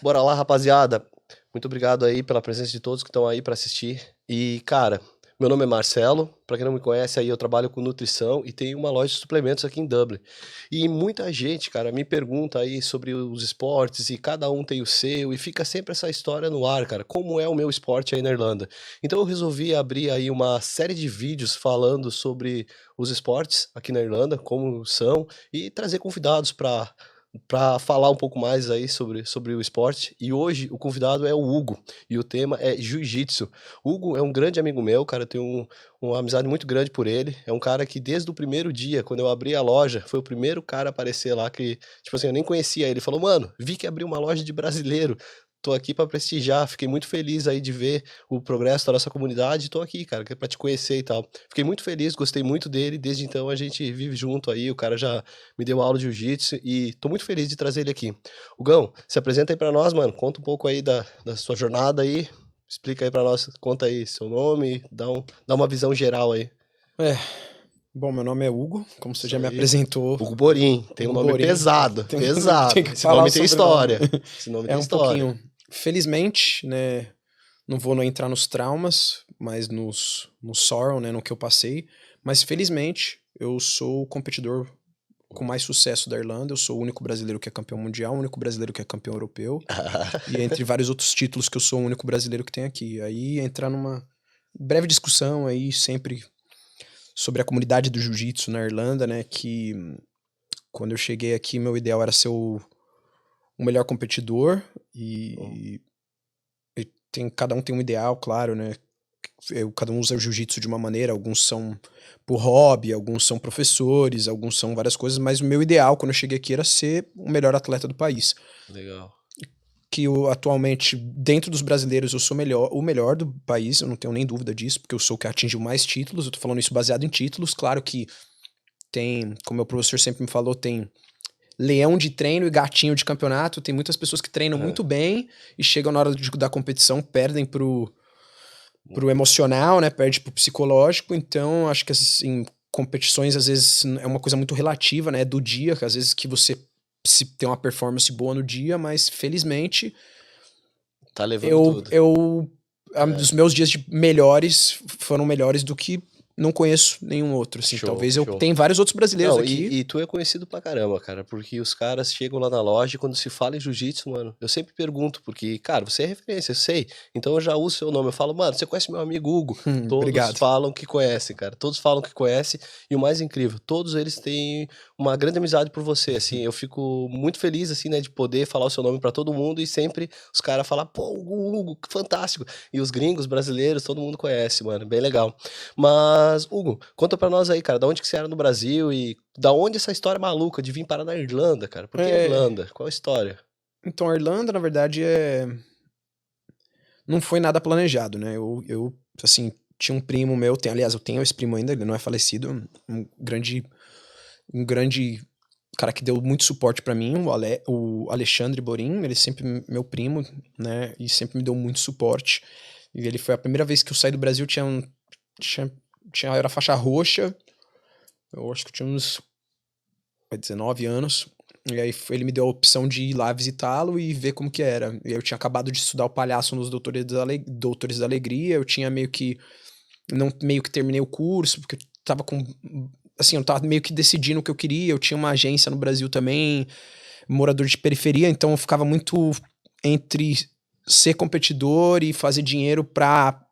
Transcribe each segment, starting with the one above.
Bora lá, rapaziada. Muito obrigado aí pela presença de todos que estão aí para assistir. E, cara, meu nome é Marcelo. Para quem não me conhece, aí eu trabalho com nutrição e tenho uma loja de suplementos aqui em Dublin. E muita gente, cara, me pergunta aí sobre os esportes e cada um tem o seu e fica sempre essa história no ar, cara. Como é o meu esporte aí na Irlanda? Então eu resolvi abrir aí uma série de vídeos falando sobre os esportes aqui na Irlanda, como são, e trazer convidados para falar um pouco mais aí sobre o esporte. E hoje o convidado é o Hugo e o tema é jiu-jitsu. Hugo é um grande amigo meu, cara, eu tenho uma amizade muito grande por ele. É um cara que desde o primeiro dia, quando eu abri a loja, foi o primeiro cara a aparecer lá que, tipo assim, eu nem conhecia ele. Ele falou, mano, vi que abriu uma loja de brasileiro. Tô aqui para prestigiar, fiquei muito feliz aí de ver o progresso da nossa comunidade. Tô aqui, cara, para te conhecer e tal. Fiquei muito feliz, gostei muito dele. Desde então a gente vive junto aí. O cara já me deu aula de jiu-jitsu e tô muito feliz de trazer ele aqui. Hugão, se apresenta aí pra nós, mano. Conta um pouco aí da sua jornada aí. Explica aí pra nós, conta aí seu nome, dá uma visão geral aí. É, bom, meu nome é Hugo, como você Isso já me aí. apresentou. Hugo Borim, tem um Hugo nome Borim, pesado, tem pesado. que Esse falar nome o tem sobrenome. história. Esse nome É tem um história. pouquinho, felizmente, né, não vou entrar nos traumas, mas no sorrow, né, no que eu passei, mas felizmente eu sou o competidor com mais sucesso da Irlanda, eu sou o único brasileiro que é campeão mundial, o único brasileiro que é campeão europeu, e entre vários outros títulos que eu sou o único brasileiro que tem aqui. Aí entrar numa breve discussão aí sempre sobre a comunidade do jiu-jitsu na Irlanda, né, que quando eu cheguei aqui meu ideal era ser o melhor competidor e cada um tem um ideal, claro, né, cada um usa o jiu-jitsu de uma maneira, alguns são por hobby, alguns são professores, alguns são várias coisas, mas o meu ideal quando eu cheguei aqui era ser o melhor atleta do país. Legal. Que eu, atualmente, dentro dos brasileiros, eu sou o melhor do país, eu não tenho nem dúvida disso, porque eu sou o que atingiu mais títulos, eu tô falando isso baseado em títulos, claro que tem, como o professor sempre me falou, tem leão de treino e gatinho de campeonato, tem muitas pessoas que treinam muito bem e chegam na hora da competição, perdem pro emocional, né, perde pro psicológico, então acho que assim, competições às vezes é uma coisa muito relativa, né, do dia, que às vezes que você se tem uma performance boa no dia, mas felizmente Tá levando tudo. dos meus dias melhores foram melhores do que não conheço nenhum outro, assim. Show, Talvez eu show. tenha vários outros brasileiros Não, aqui. e tu é conhecido pra caramba, cara, porque os caras chegam lá na loja e quando se fala em jiu-jitsu, mano, eu sempre pergunto, porque, cara, você é referência, eu sei, então eu já uso seu nome, eu falo, mano, você conhece meu amigo Hugo? Todos Obrigado. falam que conhecem, cara, todos falam que conhecem, e o mais incrível, todos eles têm uma grande amizade por você, assim, eu fico muito feliz, assim, né, de poder falar o seu nome pra todo mundo e sempre os caras falam, pô, Hugo, que fantástico, e os gringos, brasileiros, todo mundo conhece, mano, bem legal. Mas, Hugo, conta pra nós aí, cara, da onde que você era no Brasil e da onde essa história maluca de vir parar na Irlanda, cara? Por que É, Irlanda? Qual a história? então, a Irlanda, na verdade, não foi nada planejado, né? Assim, tinha um primo meu, aliás, eu tenho esse primo ainda, ele não é falecido, um grande cara que deu muito suporte pra mim, o Alexandre Borim, ele sempre meu primo, né? E sempre me deu muito suporte. E ele foi a primeira vez que eu saí do Brasil, era faixa roxa, eu acho que eu tinha uns 19 anos. E aí ele me deu a opção de ir lá visitá-lo e ver como que era. E eu tinha acabado de estudar o palhaço nos Doutores da Alegria, eu tinha meio que terminei o curso, porque eu tava assim, eu tava meio que decidindo o que eu queria, eu tinha uma agência no Brasil também, morador de periferia, então eu ficava muito entre ser competidor e fazer dinheiro pra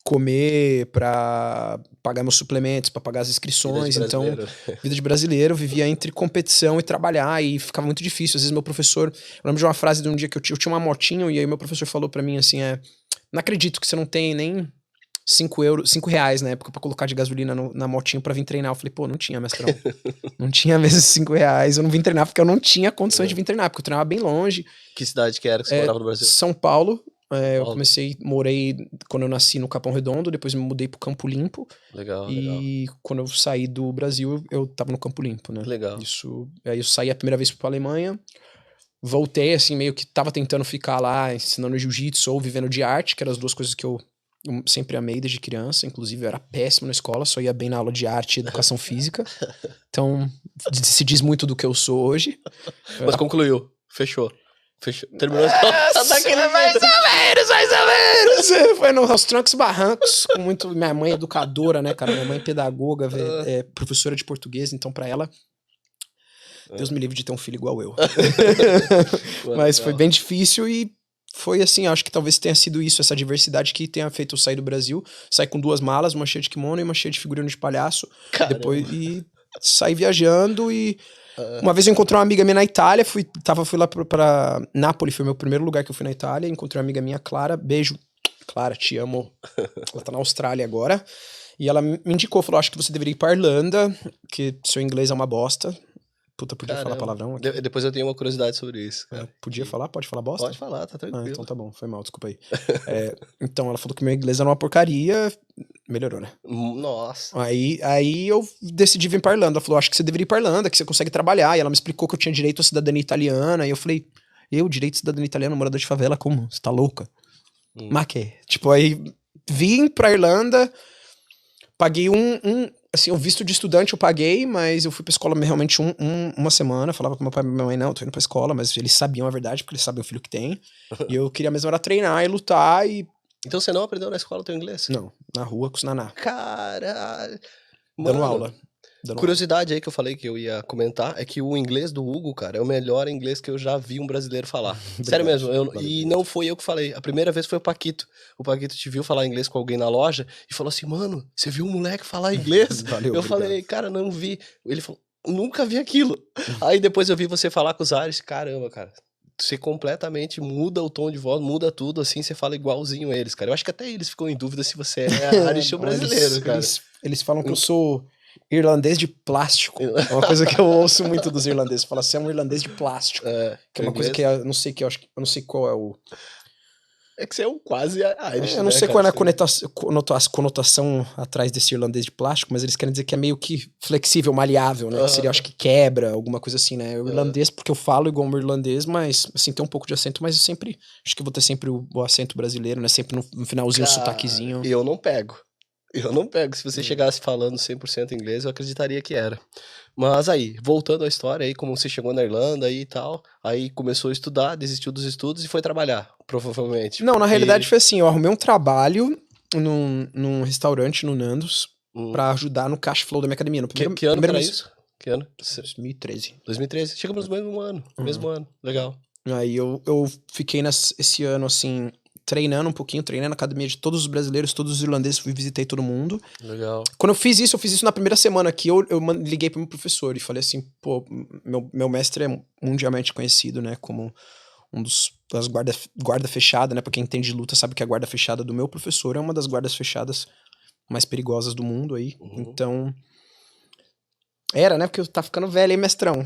comer, pra pagar meus suplementos, pra pagar as Vida de inscrições. Então, brasileiro. vida de brasileiro, eu vivia entre competição e trabalhar e ficava muito difícil. Às vezes meu professor, eu lembro de uma frase de um dia que eu tinha uma motinho e aí meu professor falou pra mim assim, não acredito que você não tem nem 5 reais na época pra colocar de gasolina na motinho pra vir treinar. Eu falei, pô, não tinha, mestrão. Não tinha mesmo 5 reais. Eu não vim treinar porque eu não tinha condições de vir treinar, porque eu treinava bem longe. Que cidade que era que você morava no Brasil? São Paulo. São Eu Paulo? morei quando eu nasci no Capão Redondo, depois me mudei pro Campo Limpo. Legal, legal. E quando eu saí do Brasil, eu tava no Campo Limpo, né? Legal. Aí eu saí a primeira vez pra Alemanha, voltei, assim, meio que tava tentando ficar lá ensinando jiu-jitsu ou vivendo de arte, que eram as duas coisas que eu sempre amei desde criança. Inclusive, eu era péssimo na escola, só ia bem na aula de arte e educação física. Então, se diz muito do que eu sou hoje. Mas concluiu. Fechou. Fechou. Terminou a escola. Mais ou menos. Foi aos trancos e barrancos, com muito... Minha mãe é educadora, né, cara? Minha mãe é pedagoga, é professora de português, então pra ela... Deus me livre de ter um filho igual eu. Mas foi bem difícil e foi assim, acho que talvez tenha sido isso, essa diversidade que tenha feito eu sair do Brasil, sair com 2 malas, uma cheia de kimono e uma cheia de figurino de palhaço. Caramba. Depois e saí viajando e uma vez eu encontrei uma amiga minha na Itália, fui lá pra Nápoles, foi meu primeiro lugar que eu fui na Itália, encontrei uma amiga minha, Clara, beijo, Clara, te amo. Ela tá na Austrália agora. E ela me indicou, falou, acho que você deveria ir pra Irlanda, que seu inglês é uma bosta. Puta, podia falar palavrão aqui? Depois eu tenho uma curiosidade sobre isso. Cara. Podia falar? Pode falar bosta? Pode falar, tá tranquilo. Então tá bom, foi mal, desculpa aí. Então ela falou que meu inglês era uma porcaria, melhorou, né? Nossa. Aí eu decidi vir pra Irlanda. Ela falou, acho que você deveria ir pra Irlanda, que você consegue trabalhar. E ela me explicou que eu tinha direito à cidadania italiana. E eu falei, direito à cidadania italiana, morador de favela, como? Você tá louca? Mas que? Tipo, aí vim pra Irlanda, paguei assim, o visto de estudante eu paguei, mas eu fui pra escola realmente uma semana, falava com meu pai e minha mãe, não, eu tô indo pra escola, mas eles sabiam a verdade, porque eles sabem o filho que tem, e eu queria mesmo era treinar e lutar, e... Então você não aprendeu na escola o teu inglês? Não, na rua com os naná. Caralho! Dando aula. Curiosidade aí que eu falei que eu ia comentar é que o inglês do Hugo, cara, é o melhor inglês que eu já vi um brasileiro falar. Sério mesmo. E não foi eu que falei. A primeira vez foi o Paquito. O Paquito te viu falar inglês com alguém na loja e falou assim, mano, você viu um moleque falar inglês? Valeu, eu falei, cara, não vi. Ele falou, nunca vi aquilo. Aí depois eu vi você falar com os Ares, caramba, cara. Você completamente muda o tom de voz, muda tudo, assim, você fala igualzinho a eles, cara. Eu acho que até eles ficam em dúvida se você é Irish ou brasileiro, cara. Eles falam que eu sou irlandês de plástico. É uma coisa que eu ouço muito dos irlandeses. Fala, você é um irlandês de plástico. Que é uma coisa que eu não sei eu não sei qual é o... É que você é um quase Irish, eu não sei qual é a conotação atrás desse irlandês de plástico, mas eles querem dizer que é meio que flexível, maleável, né? Que seria, acho que quebra, alguma coisa assim, né? O irlandês, porque eu falo igual um irlandês, mas, assim, tem um pouco de acento, mas eu sempre, acho que eu vou ter sempre o acento brasileiro, né? Sempre no finalzinho, o sotaquezinho. Eu não pego. Se você chegasse falando 100% inglês, eu acreditaria que era. Mas aí, voltando à história aí, como você chegou na Irlanda aí e tal, aí começou a estudar, desistiu dos estudos e foi trabalhar, provavelmente. Não, na realidade foi assim, eu arrumei um trabalho num restaurante no Nandos pra ajudar no cash flow da minha academia. No primeiro, que ano era isso? Que ano? 2013. 2013. Chegamos no mesmo ano. Mesmo ano. Legal. Aí eu fiquei esse ano, assim, treinando um pouquinho, treinei na academia de todos os brasileiros, todos os irlandeses, visitei todo mundo. Legal. Quando eu fiz isso na primeira semana aqui, eu liguei pro meu professor e falei assim, pô, meu mestre é mundialmente conhecido, né, como um das guarda fechada, né, pra quem entende de luta sabe que a guarda fechada do meu professor é uma das guardas fechadas mais perigosas do mundo aí, então... Era, né? Porque tá ficando velho, hein, mestrão?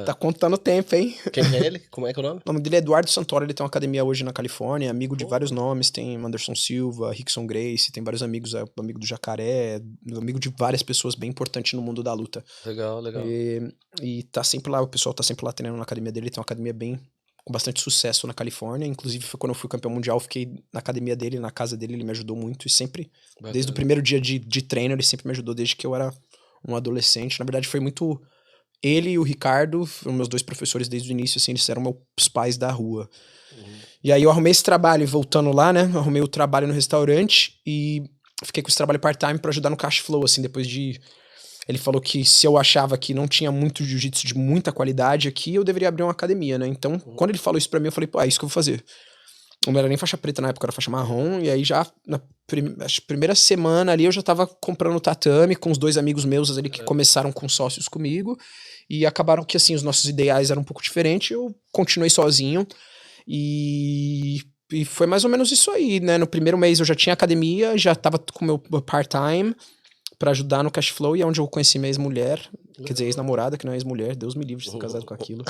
Tá contando o tempo, hein? Quem é ele? Como é que é o nome? O nome dele é Eduardo Santoro, ele tem uma academia hoje na Califórnia, amigo de vários nomes, tem Anderson Silva, Rickson Gracie, tem vários amigos, amigo do Jacaré, amigo de várias pessoas bem importantes no mundo da luta. Legal. E tá sempre lá, o pessoal tá sempre lá treinando na academia dele, ele tem uma academia com bastante sucesso na Califórnia, inclusive foi quando eu fui campeão mundial, fiquei na academia dele, na casa dele, ele me ajudou muito e sempre, desde o primeiro dia de treino, ele sempre me ajudou desde que eu era um adolescente. Na verdade, foi muito... Ele e o Ricardo, foram meus 2 professores desde o início, assim, eles eram meus pais da rua. E aí eu arrumei esse trabalho, voltando lá, né? Eu arrumei o trabalho no restaurante e fiquei com esse trabalho part-time pra ajudar no cash flow, assim, depois de... Ele falou que se eu achava que não tinha muito jiu-jitsu de muita qualidade aqui, eu deveria abrir uma academia, né? Então, quando ele falou isso pra mim, eu falei, pô, é isso que eu vou fazer. Eu não era nem faixa preta na época, era faixa marrom, e aí já na primeira semana ali eu já tava comprando tatame com os 2 amigos meus ali que começaram com sócios comigo, e acabaram que assim, os nossos ideais eram um pouco diferentes, eu continuei sozinho, e foi mais ou menos isso aí, né? No primeiro mês eu já tinha academia, já tava com o meu part-time, pra ajudar no cash flow, e é onde eu conheci minha ex-mulher, quer dizer, ex-namorada, que não é ex-mulher, Deus me livre de ser casado com aquilo.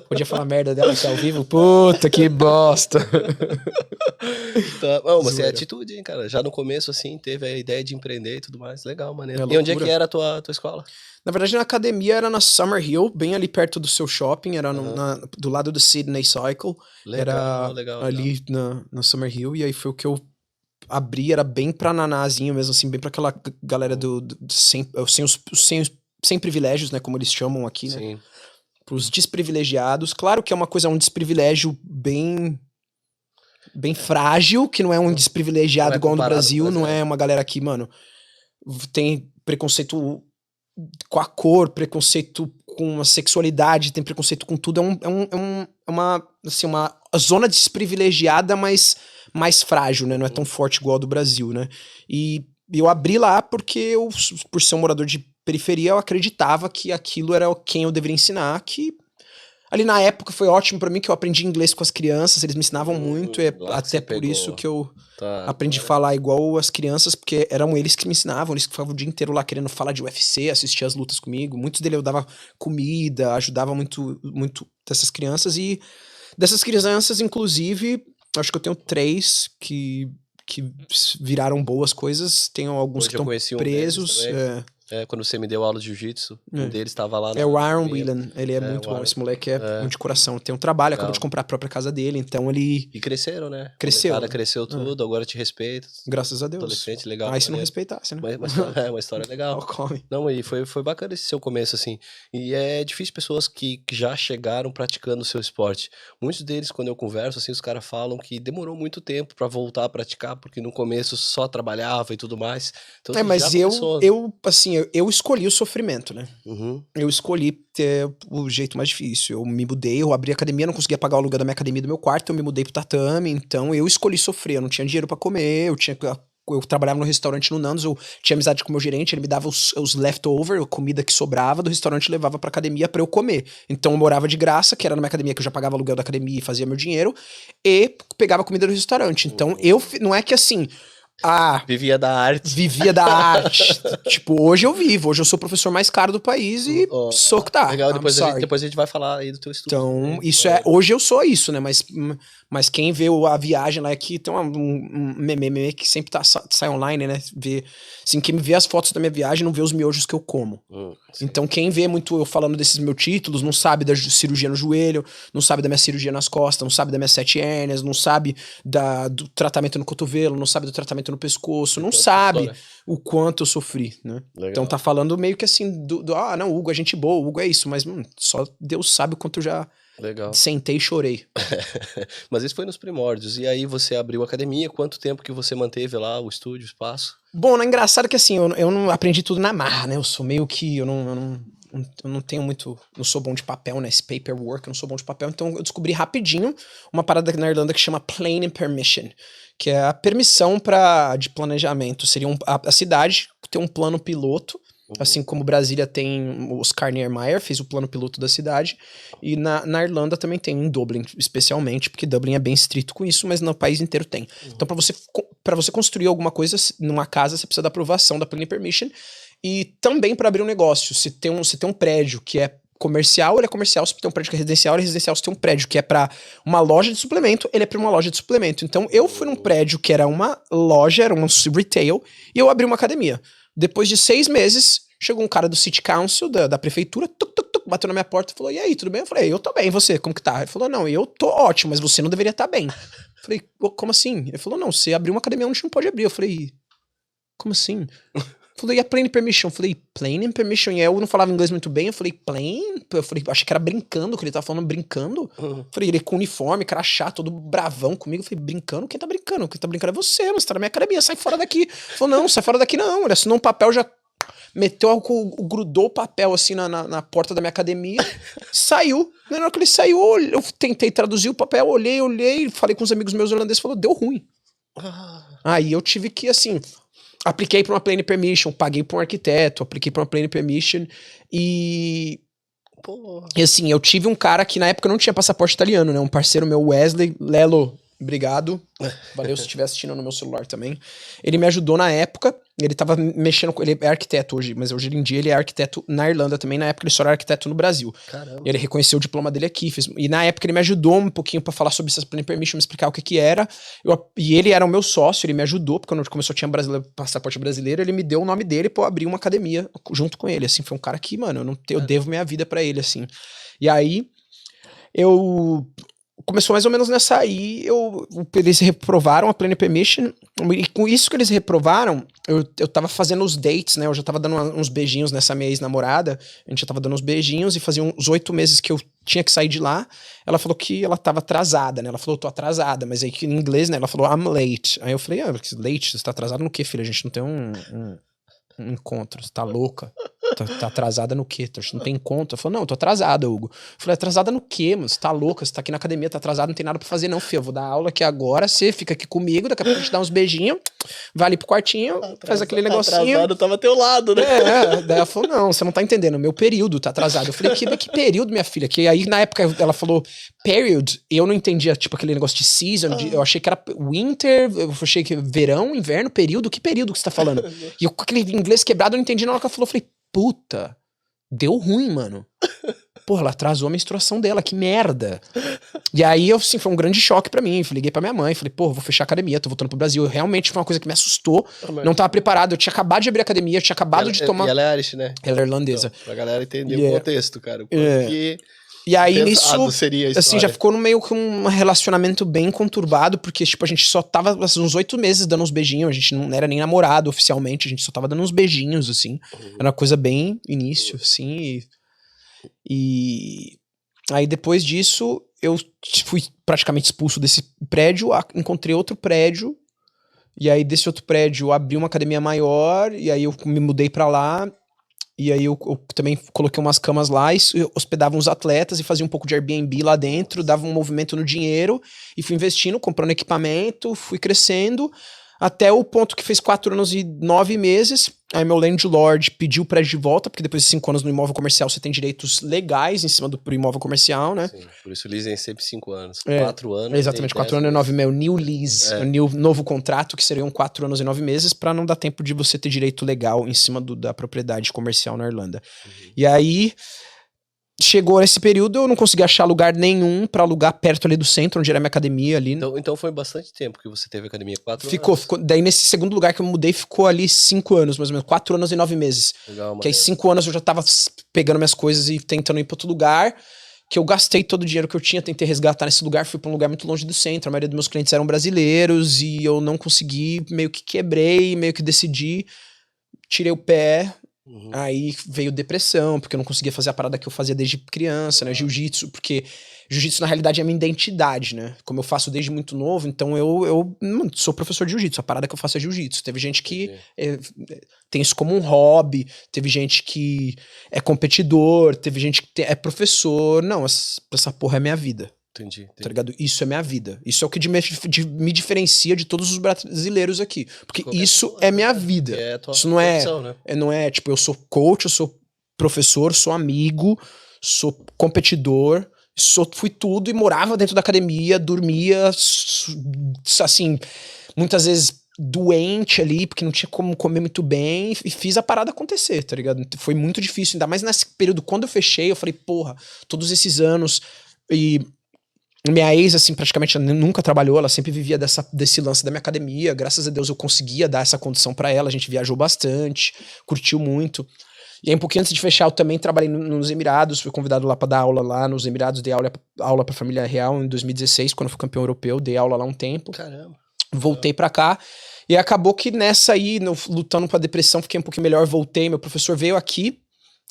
Podia falar merda dela aqui ao vivo? Puta, que bosta! Tá. Não, mas é atitude, hein, cara. Já no começo, assim, teve a ideia de empreender e tudo mais. Legal, maneiro. E onde é que era a tua escola? Na verdade, na academia era na Summerhill, bem ali perto do seu shopping, era do lado do Sydney Cycle. Legal. Ali na Summerhill, e aí foi o que eu abri, era bem pra nanazinho mesmo, assim, bem pra aquela galera sem privilégios, né, como eles chamam aqui, né? Sim. pros desprivilegiados. Claro que é uma coisa, um desprivilégio bem frágil, que não é um desprivilegiado Não é igual no comparado com o Brasil, não brasileiro. é uma galera que, mano, tem preconceito com a cor, preconceito com a sexualidade, tem preconceito com tudo. É uma zona desprivilegiada, mas mais frágil, né? Não é tão forte igual a do Brasil, né? E eu abri lá porque eu, por ser um morador de periferia, eu acreditava que aquilo era quem eu deveria ensinar, que ali na época foi ótimo pra mim, que eu aprendi inglês com as crianças, eles me ensinavam muito, e é Lá que até você por isso pegou. que eu Tá, aprendi a agora- falar igual as crianças, porque eram eles que me ensinavam, eles que ficavam o dia inteiro lá querendo falar de UFC, assistir as lutas comigo. Muitos deles eu dava comida, ajudava muito, muito dessas crianças. E dessas crianças, inclusive, acho que eu tenho 3 que viraram boas coisas. Tenho alguns Hoje que eu estão conheci um deles presos. também. Quando você me deu aula de jiu-jitsu, um deles estava lá na É o Aaron academia. Whelan, ele é muito O bom. Aaron. Esse moleque é muito de coração. Tem um trabalho, acabou de Legal. comprar a própria casa dele, então ele E cresceram, né? cresceu. O cara cresceu tudo, agora te respeita. Graças a Deus. Adolescente, legal. Ah, e se não maneiro. respeitasse, né? Uma história legal. Come. Não, e foi bacana esse seu começo, assim. E é difícil pessoas que já chegaram praticando o seu esporte. Muitos deles, quando eu converso, assim, os caras falam que demorou muito tempo pra voltar a praticar, porque no começo só trabalhava e tudo mais. Então você Mas já começou. eu escolhi o sofrimento, né? Uhum. Eu escolhi ter o jeito mais difícil. Eu me mudei, eu abri a academia, não conseguia pagar o aluguel da minha academia e do meu quarto, eu me mudei pro tatame, então eu escolhi sofrer. Eu não tinha dinheiro pra comer, eu trabalhava no restaurante no Nandos, eu tinha amizade com o meu gerente, ele me dava os leftover, a comida que sobrava do restaurante, levava pra academia pra eu comer. Então eu morava de graça, que era na minha academia, que eu já pagava aluguel da academia e fazia meu dinheiro, e pegava comida do restaurante. Então não é que assim, Vivia da arte. vivia da arte. Tipo, hoje eu sou o professor mais caro do país e sou que tá. Legal, I'm sorry. depois a gente vai falar aí do teu estudo. Então, hoje eu sou isso, né? Mas quem vê a viagem lá aqui, tem um meme que sempre sai online, né? Assim, quem vê as fotos da minha viagem não vê os miojos que eu como. Então, quem vê muito eu falando desses meus títulos, não sabe da cirurgia no joelho, não sabe da minha cirurgia nas costas, não sabe das minhas 7 hérnias, não sabe do tratamento no cotovelo, não sabe do tratamento no pescoço, não sabe o quanto eu sofri, né? Legal. Então tá falando meio que assim, não, o Hugo é gente boa, o Hugo é isso, mas só Deus sabe o quanto eu já Legal. sentei e chorei. Mas isso foi nos primórdios. E aí você abriu a academia, quanto tempo que você manteve lá o estúdio, o espaço? Bom, é engraçado que assim, eu não aprendi tudo na marra, né? Eu sou meio que, eu não tenho muito, não sou bom de papel, né? Esse paperwork, eu não sou bom de papel, então eu descobri rapidinho uma parada na Irlanda que chama Planning Permission, que é a permissão de planejamento. Seria a cidade ter um plano piloto, assim como Brasília tem o Oscar Niemeyer, fez o plano piloto da cidade, e na Irlanda também tem, em Dublin especialmente, porque Dublin é bem estrito com isso, mas no país inteiro tem. Então para você construir alguma coisa numa casa, você precisa da aprovação da Planning Permission, e também para abrir um negócio, se tem um prédio que é comercial, ele é comercial. Se tem um prédio que é residencial, ele é residencial. Se tem um prédio que é pra uma loja de suplemento, ele é pra uma loja de suplemento. Então eu fui num prédio que era uma loja, era um retail, e eu abri uma academia. Depois de 6 meses, chegou um cara do City Council, da prefeitura, bateu na minha porta e falou: e aí, tudo bem? Eu falei: eu tô bem, e você, como que tá? Ele falou: não, eu tô ótimo, mas você não deveria estar bem. Eu falei: como assim? Ele falou: não, você abriu uma academia onde não pode abrir. Eu falei: como assim? Falei, e a Planning Permission? Eu falei, Planning Permission? E eu não falava inglês muito bem. Eu falei, Eu falei, achei que era brincando, que ele tava falando brincando. Falei, ele com uniforme, crachá, todo bravão comigo. Eu falei, brincando? Quem tá brincando? Quem tá brincando é você, mas você tá na minha academia, sai fora daqui. Ele falou, não, sai fora daqui não. Ele assinou um papel, já grudou o papel assim na porta da minha academia, saiu. Na hora que ele saiu, eu tentei traduzir o papel, olhei, falei com os amigos meus holandeses, falou, deu ruim. Aí eu tive que, assim, apliquei para uma Planning Permission, paguei para um arquiteto, apliquei para uma Planning Permission e assim, eu tive um cara que na época não tinha passaporte italiano, né? Um parceiro meu, Wesley, Lelo, obrigado. Valeu se estiver assistindo no meu celular também. Ele me ajudou na época. Ele tava mexendo com... Ele é arquiteto hoje, mas hoje em dia ele é arquiteto na Irlanda também. Na época ele só era arquiteto no Brasil. Caramba. Ele reconheceu o diploma dele aqui. E na época ele me ajudou um pouquinho pra falar sobre essas Planning Permission, me explicar o que era. E ele era o meu sócio, ele me ajudou, porque quando começou tinha passaporte brasileiro, ele me deu o nome dele pra eu abrir uma academia junto com ele. Assim, foi um cara que, mano, eu devo minha vida pra ele, assim. E aí, começou mais ou menos nessa aí, eles reprovaram a Planning Permission, e com isso que eles reprovaram, eu tava fazendo os dates, né, eu já tava dando uns beijinhos nessa minha ex-namorada, a gente já tava dando uns beijinhos, e fazia uns 8 meses que eu tinha que sair de lá, ela falou que ela tava atrasada, né, ela falou, tô atrasada, mas aí que em inglês, né, ela falou, I'm late, aí eu falei, late, você tá atrasada no quê, filha, a gente não tem um encontro, você tá louca? Tá atrasada no quê? A gente não tem encontro. Ela falou, não, eu tô atrasada, Hugo. Eu falei, atrasada no quê, mano? Você tá louca? Você tá aqui na academia, tá atrasada, não tem nada pra fazer não, filho. Eu vou dar aula aqui agora, você fica aqui comigo, daqui a pouco a gente dá uns beijinhos, vai ali pro quartinho, faz aquele negocinho. Atrasado tava ao teu lado, né? Daí ela falou, não, você não tá entendendo, meu período tá atrasado. Eu falei, que período, minha filha? Que aí, na época, ela falou period, e eu não entendia, tipo, aquele negócio de season, eu achei que era winter, eu achei que verão, inverno, período, que período que você tá falando? E eu com aquele inglês quebrado, eu não entendi na hora que ela falou, eu falei, puta, deu ruim, mano. Porra, ela atrasou a menstruação dela, que merda. E aí, assim, foi um grande choque pra mim. Liguei pra minha mãe, falei, pô, vou fechar a academia, tô voltando pro Brasil. Realmente foi uma coisa que me assustou. Não tava preparado. Eu tinha acabado de abrir a academia, eu tinha acabado de tomar. E ela é Irish, né? Ela é irlandesa. Então, pra galera entender o contexto, cara. Que e aí, nisso, seria a assim, já ficou no meio com um relacionamento bem conturbado, porque, tipo, a gente só tava assim, uns 8 meses dando uns beijinhos, a gente não era nem namorado oficialmente, a gente só tava dando uns beijinhos, assim. Era uma coisa bem início, assim, e aí depois disso, eu fui praticamente expulso desse prédio, encontrei outro prédio, e aí desse outro prédio abri uma academia maior, e aí eu me mudei pra lá. E aí eu também coloquei umas camas lá e hospedava uns atletas e fazia um pouco de Airbnb lá dentro, dava um movimento no dinheiro e fui investindo, comprando equipamento, fui crescendo até o ponto que fez 4 anos e 9 meses. Aí meu landlord pediu o prédio de volta, porque depois de 5 anos no imóvel comercial você tem direitos legais em cima pro imóvel comercial, né? Sim, por isso o leasing é sempre 5 anos. 4 anos. Exatamente, 4 anos e 9 meses. New lease, novo contrato, que seriam 4 anos e 9 meses, pra não dar tempo de você ter direito legal em cima da propriedade comercial na Irlanda. E aí, chegou esse período, eu não consegui achar lugar nenhum pra alugar perto ali do centro, onde era a minha academia ali. Então foi bastante tempo que você teve academia, 4 anos? Ficou. Daí nesse segundo lugar que eu mudei, ficou ali 5 anos, mais ou menos, 4 anos e 9 meses. Legal, que aí 5 anos eu já tava pegando minhas coisas e tentando ir pra outro lugar, que eu gastei todo o dinheiro que eu tinha, tentei resgatar nesse lugar, fui pra um lugar muito longe do centro, a maioria dos meus clientes eram brasileiros e eu não consegui, meio que quebrei, meio que decidi, tirei o pé. Aí veio depressão, porque eu não conseguia fazer a parada que eu fazia desde criança, né? Jiu-jitsu, porque jiu-jitsu na realidade é a minha identidade, né? Como eu faço desde muito novo, então eu sou professor de jiu-jitsu, a parada que eu faço é jiu-jitsu. Teve gente que tem isso como um hobby, teve gente que é competidor, teve gente que é professor. Não, essa porra é minha vida. Entendi. Tá ligado? Isso é minha vida. Isso é o que me diferencia de todos os brasileiros aqui. Porque isso é minha vida. Isso não é, profissão, né? não é, tipo, eu sou coach, eu sou professor, sou amigo, sou competidor, fui tudo e morava dentro da academia, dormia, assim, muitas vezes doente ali, porque não tinha como comer muito bem, e fiz a parada acontecer, tá ligado? Foi muito difícil, ainda mais nesse período, quando eu fechei, eu falei, porra, todos esses anos, e minha ex, assim, praticamente nunca trabalhou, ela sempre vivia desse lance da minha academia, graças a Deus eu conseguia dar essa condição pra ela, a gente viajou bastante, curtiu muito. E aí um pouquinho antes de fechar eu também trabalhei nos Emirados, fui convidado lá pra dar aula lá nos Emirados, dei aula pra família real em 2016, quando eu fui campeão europeu, dei aula lá um tempo. Caramba. Voltei pra cá, e acabou que nessa aí, lutando com a depressão, fiquei um pouquinho melhor, voltei, meu professor veio aqui,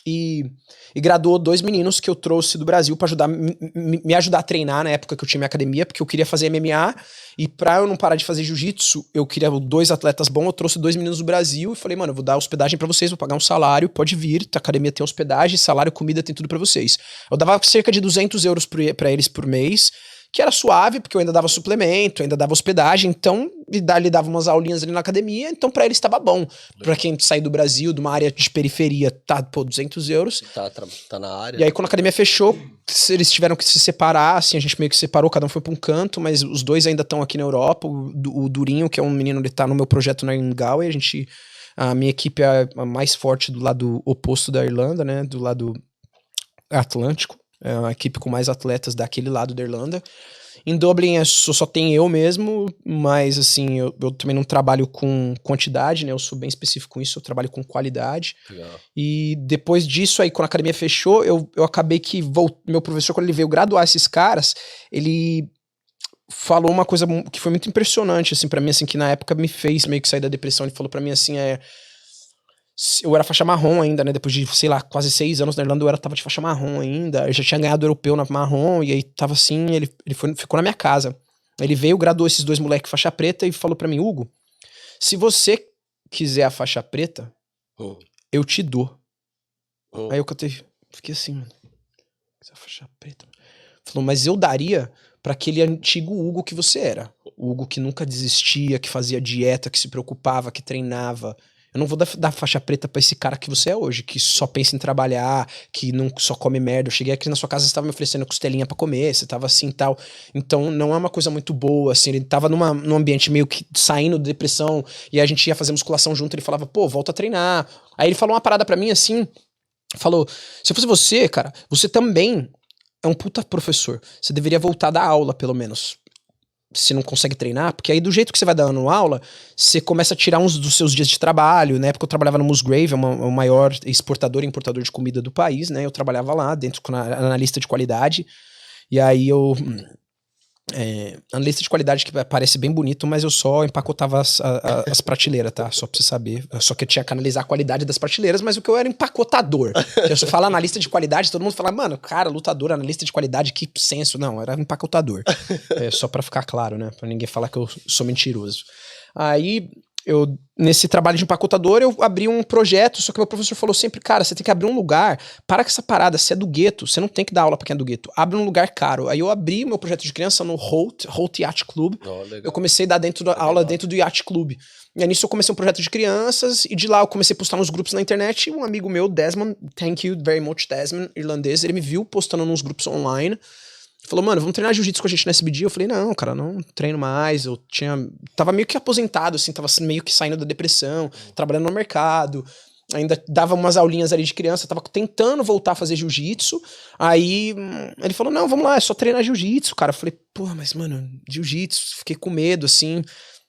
e graduou 2 meninos que eu trouxe do Brasil pra ajudar, me ajudar a treinar na época que eu tinha minha academia, porque eu queria fazer MMA, e pra eu não parar de fazer jiu-jitsu, eu queria 2 atletas bons, eu trouxe 2 meninos do Brasil e falei, mano, eu vou dar hospedagem pra vocês, vou pagar um salário, pode vir, a academia tem hospedagem, salário, comida, tem tudo pra vocês. Eu dava cerca de 200 euros pra eles por mês, que era suave, porque eu ainda dava suplemento, ainda dava hospedagem, então, e dali dava umas aulinhas ali na academia, então pra eles tava bom. Pra quem sai do Brasil, de uma área de periferia, tá, pô, 200 euros. Tá na área. E aí quando a academia fechou, eles tiveram que se separar, assim, a gente meio que separou, cada um foi pra um canto, mas os 2 ainda estão aqui na Europa, o Durinho, que é um menino, ele tá no meu projeto na Galway, a minha equipe é a mais forte do lado oposto da Irlanda, né, do lado Atlântico. É uma equipe com mais atletas daquele lado da Irlanda. Em Dublin só tem eu mesmo, mas assim, eu também não trabalho com quantidade, né? Eu sou bem específico com isso, eu trabalho com qualidade. Legal. E depois disso aí, quando a academia fechou, eu acabei que meu professor, quando ele veio graduar esses caras, ele falou uma coisa que foi muito impressionante, assim, pra mim, assim, que na época me fez meio que sair da depressão. Ele falou pra mim, assim, eu era faixa marrom ainda, né? Depois de, sei lá, quase 6 anos na Irlanda, tava de faixa marrom ainda. Eu já tinha ganhado europeu na marrom, e aí tava assim, ficou na minha casa. Ele veio, graduou esses 2 moleques faixa preta e falou pra mim, Hugo, se você quiser a faixa preta, eu te dou. Aí eu fiquei assim, mano, essa faixa preta. Falou, mas eu daria pra aquele antigo Hugo que você era. O Hugo que nunca desistia, que fazia dieta, que se preocupava, que treinava. Eu não vou dar faixa preta pra esse cara que você é hoje, que só pensa em trabalhar, que não só come merda. Eu cheguei aqui na sua casa, você tava me oferecendo costelinha pra comer, você tava assim e tal. Então não é uma coisa muito boa, assim. Ele tava num ambiente meio que saindo de depressão, e a gente ia fazer musculação junto, ele falava, pô, volta a treinar. Aí ele falou uma parada pra mim assim, falou, se eu fosse você, cara, você também é um puta professor. Você deveria voltar a dar aula, pelo menos. Se não consegue treinar, porque aí do jeito que você vai dando aula, você começa a tirar uns dos seus dias de trabalho, né? Porque eu trabalhava no Musgrave, o maior exportador e importador de comida do país, né? Eu trabalhava lá dentro com analista de qualidade. E aí analista de qualidade que parece bem bonito, mas eu só empacotava as prateleiras, tá? Só pra você saber. Só que eu tinha que analisar a qualidade das prateleiras, mas o que eu era empacotador. Se você fala analista de qualidade, todo mundo fala, mano, cara, lutador, analista de qualidade, que senso. Não, era empacotador. Só pra ficar claro, né? Pra ninguém falar que eu sou mentiroso. Aí, nesse trabalho de empacotador, eu abri um projeto, só que meu professor falou sempre, cara, você tem que abrir um lugar, para com essa parada, você é do gueto, você não tem que dar aula pra quem é do gueto, abre um lugar caro. Aí eu abri meu projeto de criança no Holt Yacht Club, eu comecei a dar aula dentro do Yacht Club. E aí nisso eu comecei um projeto de crianças, e de lá eu comecei a postar nos grupos na internet, e um amigo meu, Desmond, thank you very much, Desmond, irlandês, ele me viu postando nos grupos online, falou, mano, vamos treinar jiu-jitsu com a gente na SBD? Eu falei, não, cara, não treino mais. Tava meio que aposentado, assim, tava meio que saindo da depressão, trabalhando no mercado, ainda dava umas aulinhas ali de criança, tava tentando voltar a fazer jiu-jitsu. Aí ele falou, não, vamos lá, é só treinar jiu-jitsu, cara. Eu falei, porra, mas, mano, jiu-jitsu, fiquei com medo, assim.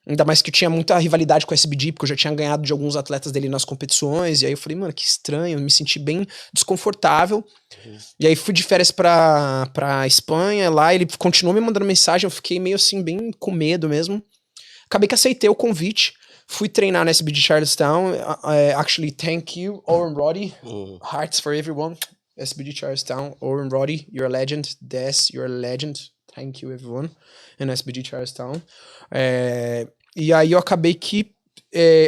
Ainda mais que eu tinha muita rivalidade com o SBD, porque eu já tinha ganhado de alguns atletas dele nas competições. E aí eu falei, mano, que estranho, eu me senti bem desconfortável. E aí fui de férias pra Espanha, lá ele continuou me mandando mensagem, eu fiquei meio assim, bem com medo mesmo. Acabei que aceitei o convite, fui treinar na SBD Charlestown. Actually, thank you, Owen Roddy. Hearts for everyone. SBD Charlestown, Owen Roddy, you're a legend. Des, you're a legend. Thank you, everyone. And SBD Charlestown. E aí eu acabei que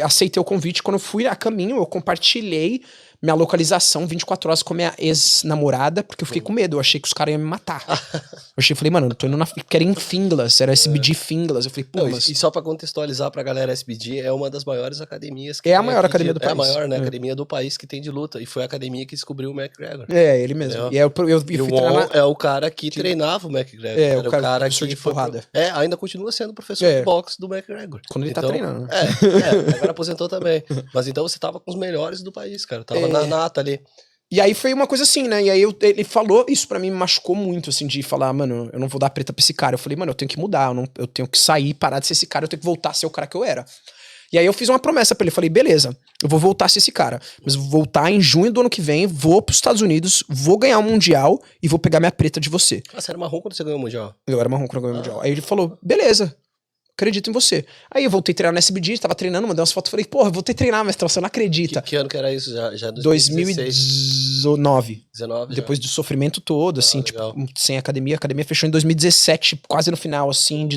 aceitei o convite. Quando eu fui a caminho, eu compartilhei minha localização 24 horas com a minha ex-namorada, porque eu fiquei com medo, eu achei que os caras iam me matar. Eu falei, mano, eu tô indo quero ir em Finglas, era SBD Finglas. Eu falei, pô, não, mas... E só pra contextualizar pra galera, SBD é uma das maiores academias. É a maior academia do país. É a maior, né? Academia do país que tem de luta. E foi a academia que descobriu o McGregor. Ele mesmo. E eu fui treinar... é o cara que treinava o McGregor. Era o cara que de foi porrada. Ainda continua sendo professor de boxe do McGregor. Quando ele tá treinando. Agora aposentou também. Mas então você tava com os melhores do país, cara. Tava na nata ali. E aí foi uma coisa assim, né? E aí ele falou, isso pra mim me machucou muito, assim, de falar, mano, eu não vou dar preta pra esse cara. Eu falei, mano, eu tenho que mudar, eu tenho que sair, parar de ser esse cara, eu tenho que voltar a ser o cara que eu era. E aí eu fiz uma promessa pra ele, falei, beleza, eu vou voltar a ser esse cara, mas vou voltar em junho do ano que vem, vou pros Estados Unidos, vou ganhar o Mundial e vou pegar minha preta de você. Você era marrom quando você ganhou o Mundial? Eu era marrom quando eu ganhei o Mundial. Aí ele falou, beleza. Acredito em você. Aí eu voltei a treinar no SBD, tava treinando, mandei umas fotos, falei, porra, voltei a treinar, mas você não acredita. Que ano que era isso? Já 2019. 19, depois do sofrimento todo, assim, legal. Tipo, sem academia. A academia fechou em 2017, quase no final, assim,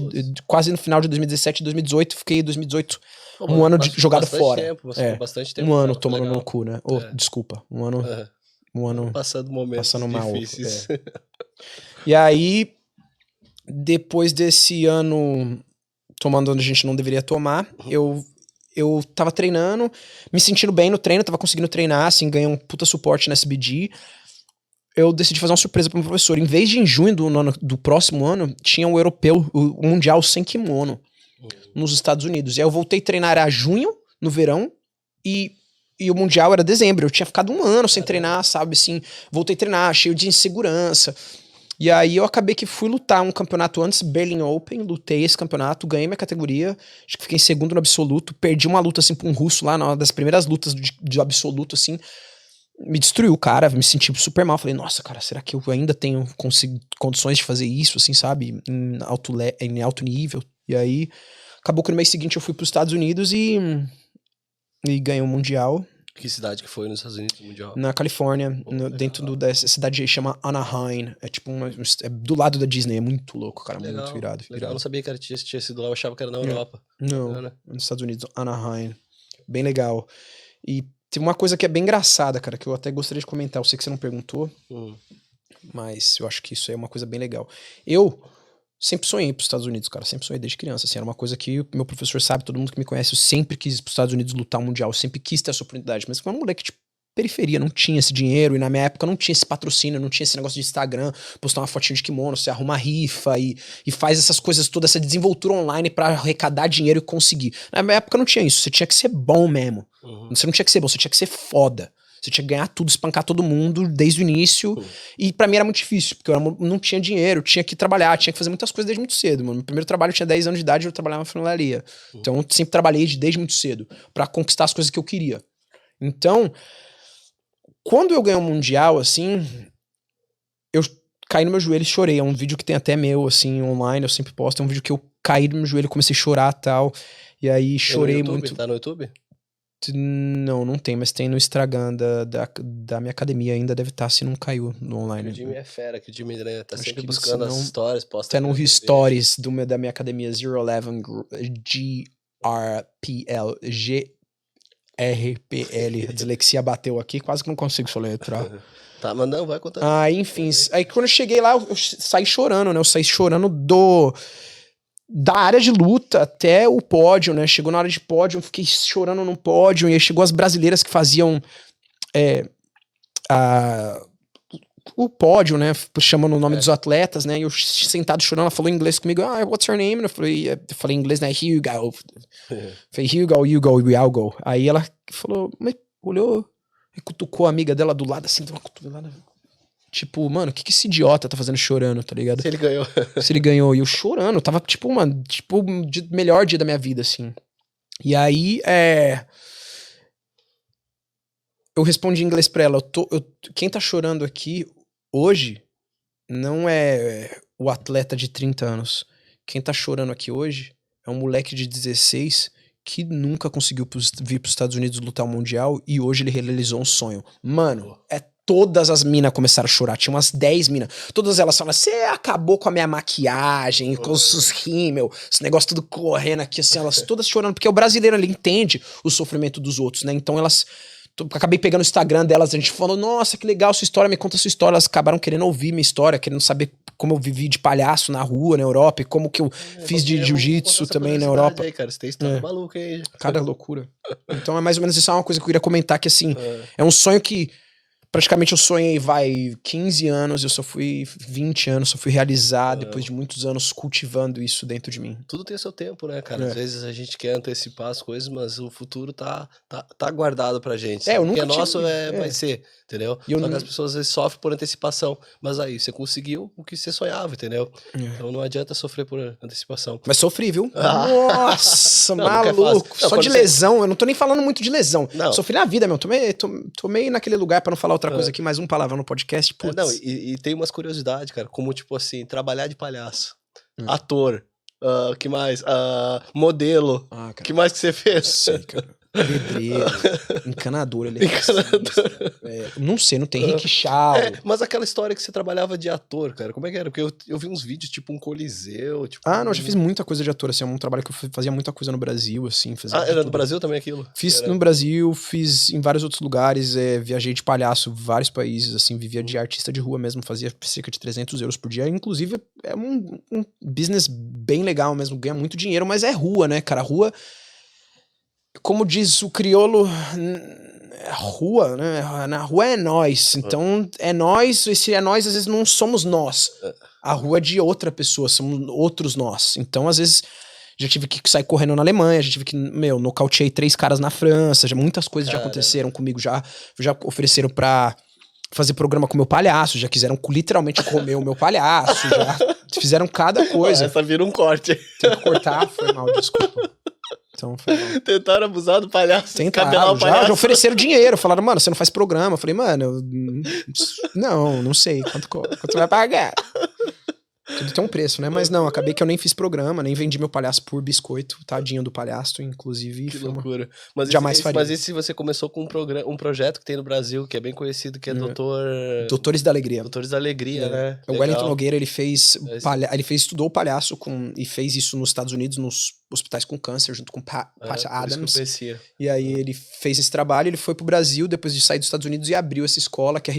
quase no final de 2017, 2018, fiquei em 2018, um ano jogado fora. Bastante tempo. Um ano tomando no cu, né? Desculpa, um ano passando momentos mal. difíceis. E aí, depois desse ano tomando onde a gente não deveria tomar, eu tava treinando, me sentindo bem no treino, tava conseguindo treinar, assim, ganhei um puta suporte na SBD. Eu decidi fazer uma surpresa pro meu professor. Em vez de em junho do próximo ano, tinha o europeu, o mundial sem kimono, nos Estados Unidos. E aí eu voltei a treinar a junho, no verão, e o mundial era dezembro. Eu tinha ficado um ano sem treinar, sabe, assim, voltei a treinar, cheio de insegurança. E aí eu acabei que fui lutar um campeonato antes, Berlin Open, lutei esse campeonato, ganhei minha categoria, acho que fiquei em segundo no absoluto, perdi uma luta assim pra um russo lá, uma das primeiras lutas de absoluto, assim, me destruiu, cara, me senti super mal, falei, nossa, cara, será que eu ainda tenho condições de fazer isso, assim, sabe, em alto nível? E aí, acabou que no mês seguinte eu fui pros Estados Unidos e ganhei o Mundial. Que cidade que foi nos Estados Unidos, Mundial? Na Califórnia, dentro dessa cidade chama Anaheim. É tipo é do lado da Disney, é muito louco, cara. Legal, muito irado. Legal. Eu não sabia que tinha sido lá, eu achava que era na Europa. Não, nos Estados Unidos, Anaheim. Bem legal. E tem uma coisa que é bem engraçada, cara, que eu até gostaria de comentar. Eu sei que você não perguntou, mas eu acho que isso é uma coisa bem legal. Eu sempre sonhei pros Estados Unidos, cara. Sempre sonhei desde criança, assim. Era uma coisa que o meu professor sabe, todo mundo que me conhece, eu sempre quis ir pros Estados Unidos lutar um mundial. Eu sempre quis ter essa oportunidade. Mas como um moleque, tipo, periferia, não tinha esse dinheiro. E na minha época não tinha esse patrocínio, não tinha esse negócio de Instagram, postar uma fotinho de kimono, você arruma rifa e faz essas coisas todas, essa desenvoltura online pra arrecadar dinheiro e conseguir. Na minha época não tinha isso. Você tinha que ser bom mesmo. Você não tinha que ser bom, você tinha que ser foda. Você tinha que ganhar tudo, espancar todo mundo desde o início. E pra mim era muito difícil, porque eu não tinha dinheiro, tinha que trabalhar, tinha que fazer muitas coisas desde muito cedo, mano. Meu primeiro trabalho eu tinha 10 anos de idade e eu trabalhava na funilaria. Então eu sempre trabalhei desde muito cedo pra conquistar as coisas que eu queria. Então, quando eu ganhei um mundial, assim, eu caí no meu joelho e chorei. É um vídeo que tem até meu, assim, online, eu sempre posto. É um vídeo que eu caí no meu joelho, comecei a chorar e tal. E aí chorei muito. Tá no YouTube? Não tem, mas tem no Instagram da minha academia, ainda deve estar, se não caiu no online. O Jimmy é fera, que o Jimmy, né, tá Acho sempre que buscando as histórias, posta. Tá no stories da minha academia, 011 GRPL. A dislexia bateu aqui, quase que não consigo soletrar. Tá, mas não, vai contando. Enfim, aí quando eu cheguei lá, eu saí chorando, né? Eu saí chorando da área de luta até o pódio, né? Chegou na hora de pódio, eu fiquei chorando no pódio, e aí chegou as brasileiras que faziam o pódio, né? Chamando o nome dos atletas, né? E eu sentado chorando, ela falou em inglês comigo, what's your name? Eu falei em inglês, né? Here you go. Falei, here you go, I'll go. Aí ela falou, mas olhou e cutucou a amiga dela do lado, assim, deu uma cotovelada. Tipo, mano, o que esse idiota tá fazendo chorando, tá ligado? Se ele ganhou. Se ele ganhou. E eu chorando, tava tipo, mano, tipo, melhor dia da minha vida, assim. E aí, eu respondi em inglês pra ela, quem tá chorando aqui hoje não é o atleta de 30 anos. Quem tá chorando aqui hoje é um moleque de 16 que nunca conseguiu vir pros Estados Unidos lutar o Mundial e hoje ele realizou um sonho. Mano, todas as minas começaram a chorar. Tinha umas 10 minas. Todas elas falaram, você acabou com a minha maquiagem, com os rímel, esse negócio tudo correndo aqui, assim, elas todas chorando, porque o brasileiro, ele entende o sofrimento dos outros, né? Então elas... Acabei pegando o Instagram delas, a gente falou, nossa, que legal sua história, me conta sua história. Elas acabaram querendo ouvir minha história, querendo saber como eu vivi de palhaço na rua, na Europa, e como que eu fiz de jiu-jitsu também na Europa. Aí, cara, você tem história maluca aí. Cara, loucura. Então é mais ou menos isso, é uma coisa que eu queria comentar, que assim, é um sonho que praticamente eu sonhei, 15 anos, eu só fui 20 anos, só fui realizar depois de muitos anos cultivando isso dentro de mim. Tudo tem seu tempo, né, cara? Às vezes a gente quer antecipar as coisas, mas o futuro tá guardado pra gente. Eu nunca o que é nosso vai ser, entendeu? Só que as pessoas às vezes sofrem por antecipação, mas aí você conseguiu o que você sonhava, entendeu? Então não adianta sofrer por antecipação. Mas sofri, viu? Nossa, maluco. Só de lesão, eu não tô nem falando muito de lesão. Não. Sofri na vida, meu. Tomei naquele lugar pra não falar outra coisa aqui, mais um palavrão no podcast. Putz. Não, e tem umas curiosidades, cara, como tipo assim, trabalhar de palhaço, ator, que mais? Modelo, que mais que você fez? Sei, cara. Pedreiro, encanador, não sei, não tem rickshaw. Mas aquela história que você trabalhava de ator, cara, como é que era? Porque eu vi uns vídeos, tipo um coliseu, tipo... não, já fiz muita coisa de ator, assim, é um trabalho que eu fazia muita coisa no Brasil, assim. Era no Brasil também aquilo? Fiz no Brasil, fiz em vários outros lugares, viajei de palhaço, vários países, assim, vivia de artista de rua mesmo, fazia cerca de 300 euros por dia, inclusive é um business bem legal mesmo, ganha muito dinheiro, mas é rua, né, cara, rua... Como diz o crioulo, rua, né? Na rua é nós. Então, é nós, e se é nós, às vezes não somos nós. A rua é de outra pessoa, somos outros nós. Então, às vezes, já tive que sair correndo na Alemanha, já tive que, nocauteei 3 caras na França, muitas coisas já aconteceram comigo, já ofereceram pra fazer programa com o meu palhaço, já quiseram literalmente comer o meu palhaço, já fizeram cada coisa. Essa vira um corte. Tem que cortar, foi mal, desculpa. Então foi mal. Tentaram abusar do palhaço. Cabelar Tentaram, o palhaço. já ofereceram dinheiro, falaram, mano, você não faz programa. Eu falei, mano, não sei, quanto você vai pagar? Tudo tem um preço, né? Mas não, acabei que eu nem fiz programa, nem vendi meu palhaço por biscoito, tadinho do palhaço, inclusive. Que loucura. Mas Jamais faria. Mas esse você começou com um projeto que tem no Brasil, que é bem conhecido, que é Doutores da Alegria. Doutores da Alegria, né? O Wellington Nogueira, ele estudou o palhaço e fez isso nos Estados Unidos, nos hospitais com câncer, junto com Pat Adams. E aí ele fez esse trabalho, ele foi pro Brasil depois de sair dos Estados Unidos e abriu essa escola que é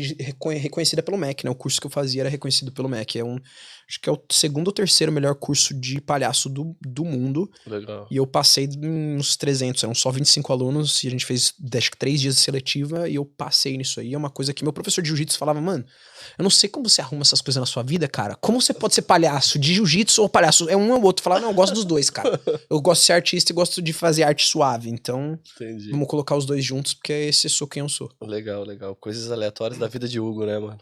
reconhecida pelo MEC, né? O curso que eu fazia era reconhecido pelo MEC. Acho que é o segundo ou terceiro melhor curso de palhaço do mundo. Legal. E eu passei uns 300, eram só 25 alunos, e a gente fez, acho que 3 dias de seletiva, e eu passei nisso aí. É uma coisa que meu professor de jiu-jitsu falava, mano, eu não sei como você arruma essas coisas na sua vida, cara. Como você pode ser palhaço de jiu-jitsu ou palhaço? É um ou outro. Eu falava, não, eu gosto dos dois, cara. Eu gosto de ser artista e gosto de fazer arte suave. Então, entendi. Vamos colocar os dois juntos, porque esse sou quem eu sou. Legal, legal. Coisas aleatórias da vida de Hugo, né, mano?